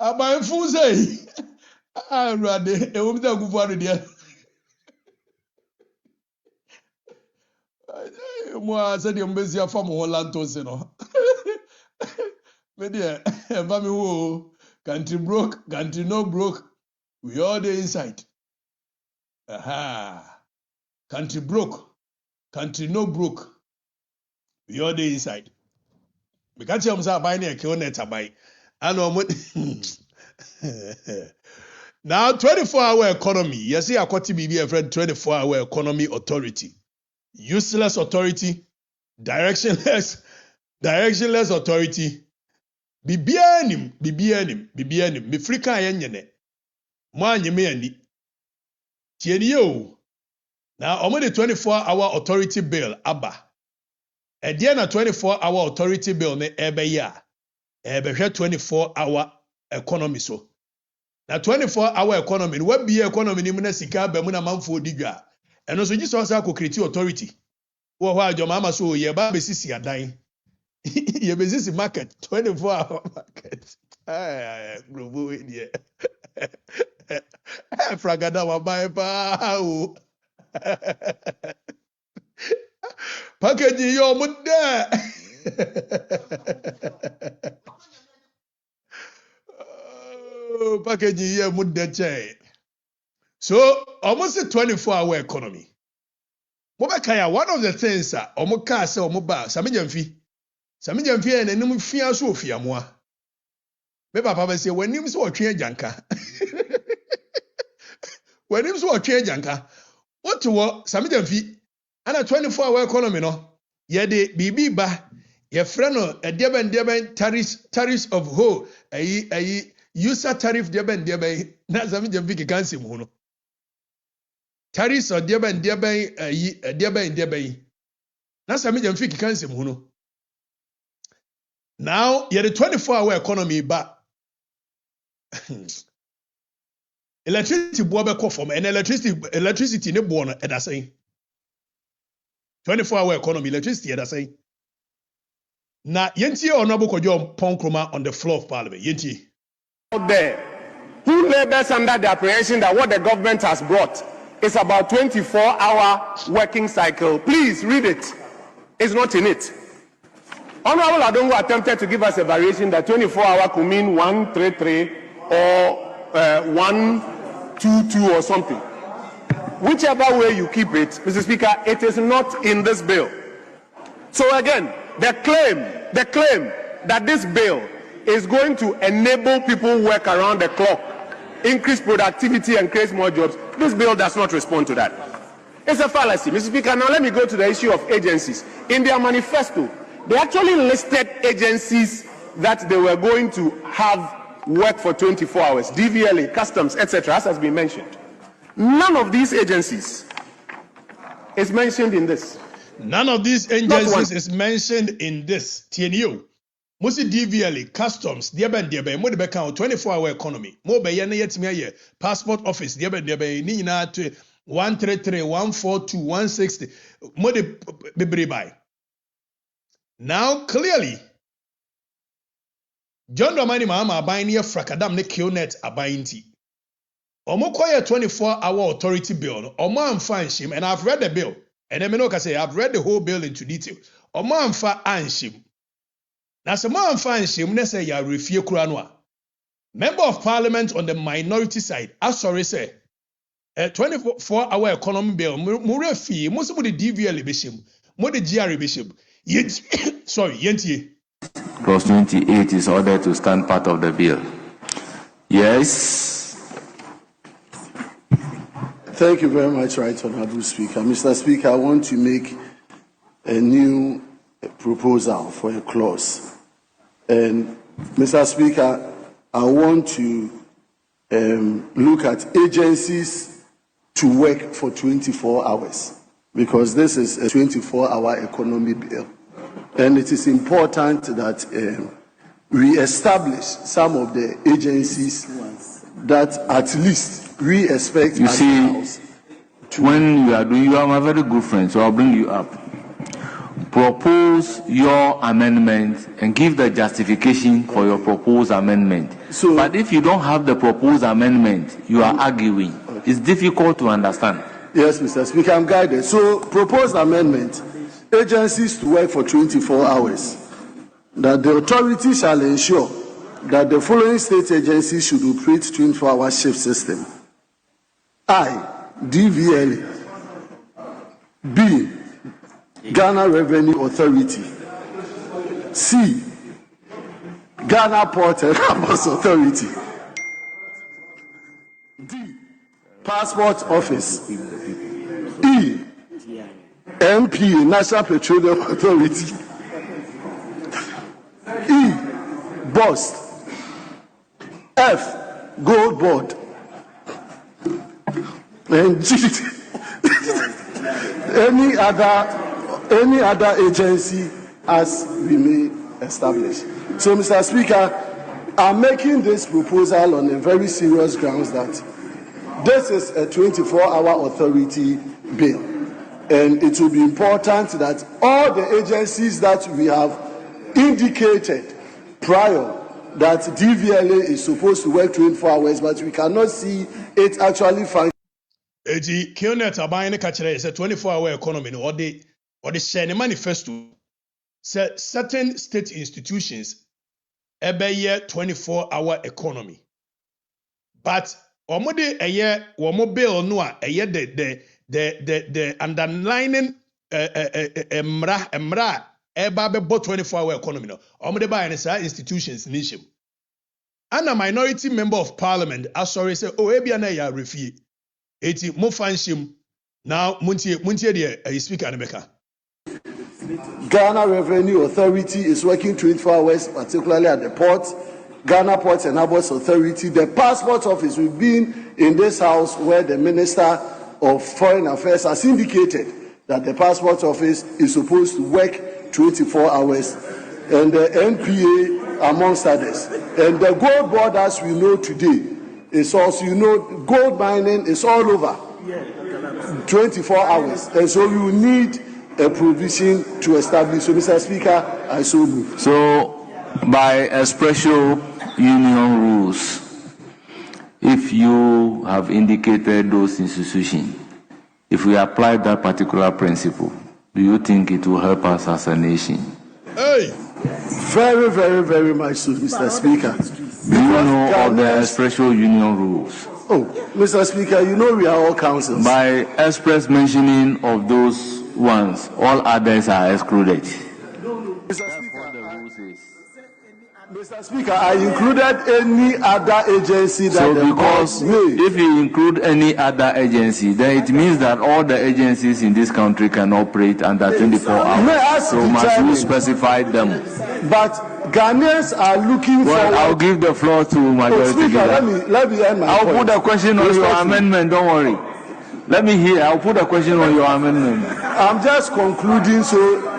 Aban fu say. Rade, e wo mi ta kufu ado dia. Moi, c'est des mbezi a femme Holland se no. Me dia, ba mi wo, country broke, country no broke. We all the inside. Aha. Country broke, country no broke. We all the inside. We can't tell them say buy ne ke on buy. Ano mo now 24-hour economy. You see akwati bibi a friend 24-hour economy authority. Useless authority, directionless authority. Bibianim. Me frika yenye. Mo anyeme ani. Tieni yo. Now omo the 24-hour authority bill aba. E dia na 24-hour authority bill ne ebe ya. Ebe hwe 24-hour economy so. Na 24-hour economy, what be economy ni muna sika ba muna manfo digwa. Eno so Jesus say create authority. Wo ho ajo mama so ye ba be sisi adan. Ye be sisi market 24-hour market. Ah, global we there. Fragada wa ba pa o. Package yo mudda. Package here mudda chai. So almost a 24-hour economy. Mobakaya, one of the things omoka say omoba samijamfi and enum fia so fia moa. Me papa say when him so otwe janka. When him so otwe janka. What to samijamfi and a 24-hour economy no. Ye de bibi ba ye freno a deben tariffs of ho a user tariff deben na samijamfi ke kansi mu no. Tariffs or deben na samijamfi ke kansi mu no. Now, you're the 24-hour economy, but electricity bobe from and electricity ne born at the same 24-hour economy, electricity at the same. Now, yenti honorable Kojo Ponkroma on the floor of Parliament. Yenti. Out there, who labors under the apprehension that what the government has brought is about 24-hour working cycle. Please read it. It's not in it. Honorable Adongo attempted to give us a variation that 24-hour could mean 133 or 122 or something. Whichever way you keep it, Mr. Speaker, it is not in this bill. So again, the claim that this bill is going to enable people work around the clock, increase productivity and create more jobs, this bill does not respond to that. It's a fallacy. Mr. Speaker, now let me go to the issue of agencies. In their manifesto, they actually listed agencies that they were going to have work for 24 hours, DVLA, customs, etc., as has been mentioned. None of these agencies is mentioned in this. None of these agencies is mentioned in this. TNU. Mosi DVLA, customs, diabe, mo de beka 24-hour economy. Mo be ye na yetimi aye passport office, diabe, ni nyina to 133, 142, 160. Mo de bebre by. Now, clearly, John Dramani Mahama abaying near Frakadam ne Kionet abaying ti. Omo koye 24-hour authority bill. Omo amfa anshim, and I've read the bill. And then I say I've read the whole bill into detail. Omo amfa anshim. Na se mo amfa anshim ne say ya refie kura no a. Member of Parliament on the minority side, sorry say, 24-hour economy bill, mo refie, mo se mo de DVL beshim, mo de GR beshim. Sorry, Yentie. Clause 28 is ordered to stand part of the bill. Yes. Thank you very much, Right Honorable Speaker. Mr. Speaker, I want to make a new proposal for a clause. And Mr. Speaker, I want to look at agencies to work for 24 hours because this is a 24-hour economy bill. And it is important that we establish some of the agencies that at least we expect. You see, when you are doing, you are my very good friend, so I'll bring you up. propose your amendment and give the justification for your proposed amendment. But if you don't have the proposed amendment, you are arguing. It's difficult to understand. Yes, Mr. Speaker, I'm guided. So, proposed amendment, agencies to work for 24 hours. That the authority shall ensure that the following state agencies should operate 24-hour shift system. I, DVLA. B, Ghana Revenue Authority. C, Ghana Port and Harbours Authority. D, Passport Office. E, MP, National Petroleum Authority. E, BOST. F, Gold Board. And G, any other agency as we may establish. So, Mr. Speaker, I'm making this proposal on a very serious grounds that this is a 24-hour authority bill, and it will be important that all the agencies that we have indicated prior that DVLA is supposed to work 24 hours, but we cannot see it actually function. Eti Kionet aban ne kachere is a 24-hour economy no or the share manifesto say certain state institutions ebe 24-hour economy, but omode eye womo bill no a eye the underlining emra eba be 24-hour economy no omode ba ne say institutions nishim. And a minority member of parliament asori say oh ebia na ya refie eti mo fanshim now muntie the speaker Nebeka. Ghana Revenue Authority is working 24 hours, particularly at the port. Ghana Ports and Harbours Authority. The Passport Office, we've been in this house where the Minister of Foreign Affairs has indicated that the Passport Office is supposed to work 24 hours, and the NPA amongst others. And the Gold Board, as we know today, is also, gold mining is all over 24 hours, and so you need a provision to establish. So, Mr. Speaker, I so move. So, by special union rules, if you have indicated those institutions, if we apply that particular principle, do you think it will help us as a nation? Hey! Very, very, very much so, Mr. Speaker. Do you know of the special union rules? Oh, Mr. Speaker, you know we are all councils. By express mentioning of those ones, all others are excluded. Mr. Speaker, I included any other agency that because if you include any other agency, then it means that all the agencies in this country can operate under 24 hours. So must you specify them? But Ghanaians are looking for. Well, I'll give the floor to majority Speaker, let me end my I'll point. put a question on your amendment, don't worry. Let me hear. I'll put a question on your amendment. I'm just concluding, so.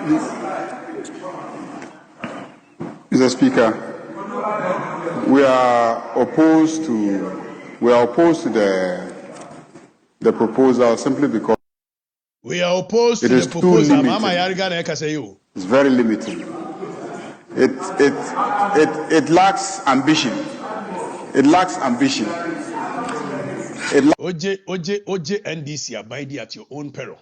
Mr. Speaker, we are opposed to the proposal simply because we are opposed to the proposal. Mama Yariga na say you. It's very limited. It lacks ambition. It lacks ambition. OJ NDC abide at your own peril.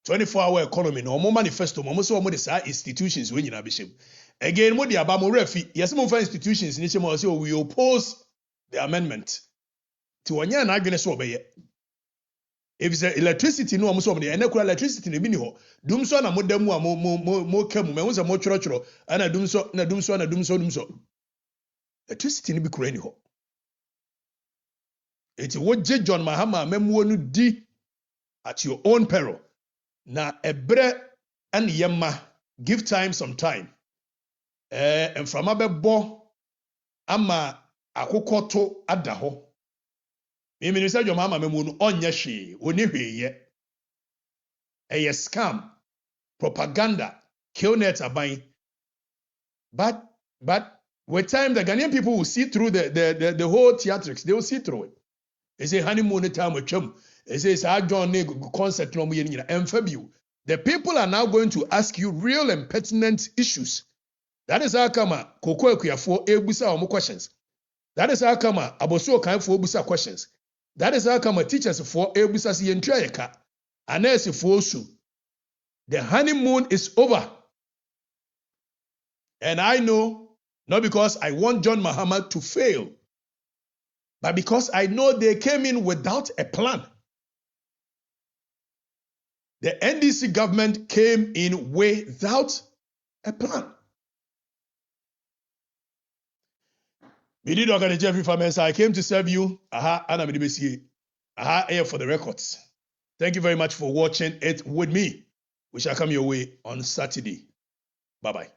24-hour economy no more manifesto mo so mo de sa institutions we nyina bishim again mo de aba mo refi yes mo fa institutions ni chemo say we oppose the amendment ti wonya na adwene so obeye if say electricity no mo so mo de enakura electricity ne bi ni ho dum so na mo damu a mo kamu me wo mo choro ana dum so electricity ne bi kura ni ho eti wo je John Mahama memuo no di at your own peril. Na ebre and yemma give time some time. And from abebo ama akokoto adaho. Me minister your mama memunu onye hwe oni hweye. Eye scam, propaganda, killnet aban. But with time the Ghanaian people will see through the whole theatrics. They will see through it. They say honeymoon time with chum. They say sa John ne concept no mo ye nyina emfa biu The people are now going to ask you real and pertinent issues. That is how come Okatakyie Afrifa ebusa omo questions. That is how come Abosu Okanfo ebusa questions. That is how come teachers for ebusa si yentua yeka. Anesi for su. The honeymoon is over. And I know, not because I want John Mahama to fail, but because I know they came in without a plan. The NDC government came in without a plan. Okatakyie Afrifa, I came to serve you. Here for the records. Thank you very much for watching it with me. We shall come your way on Saturday. Bye-bye.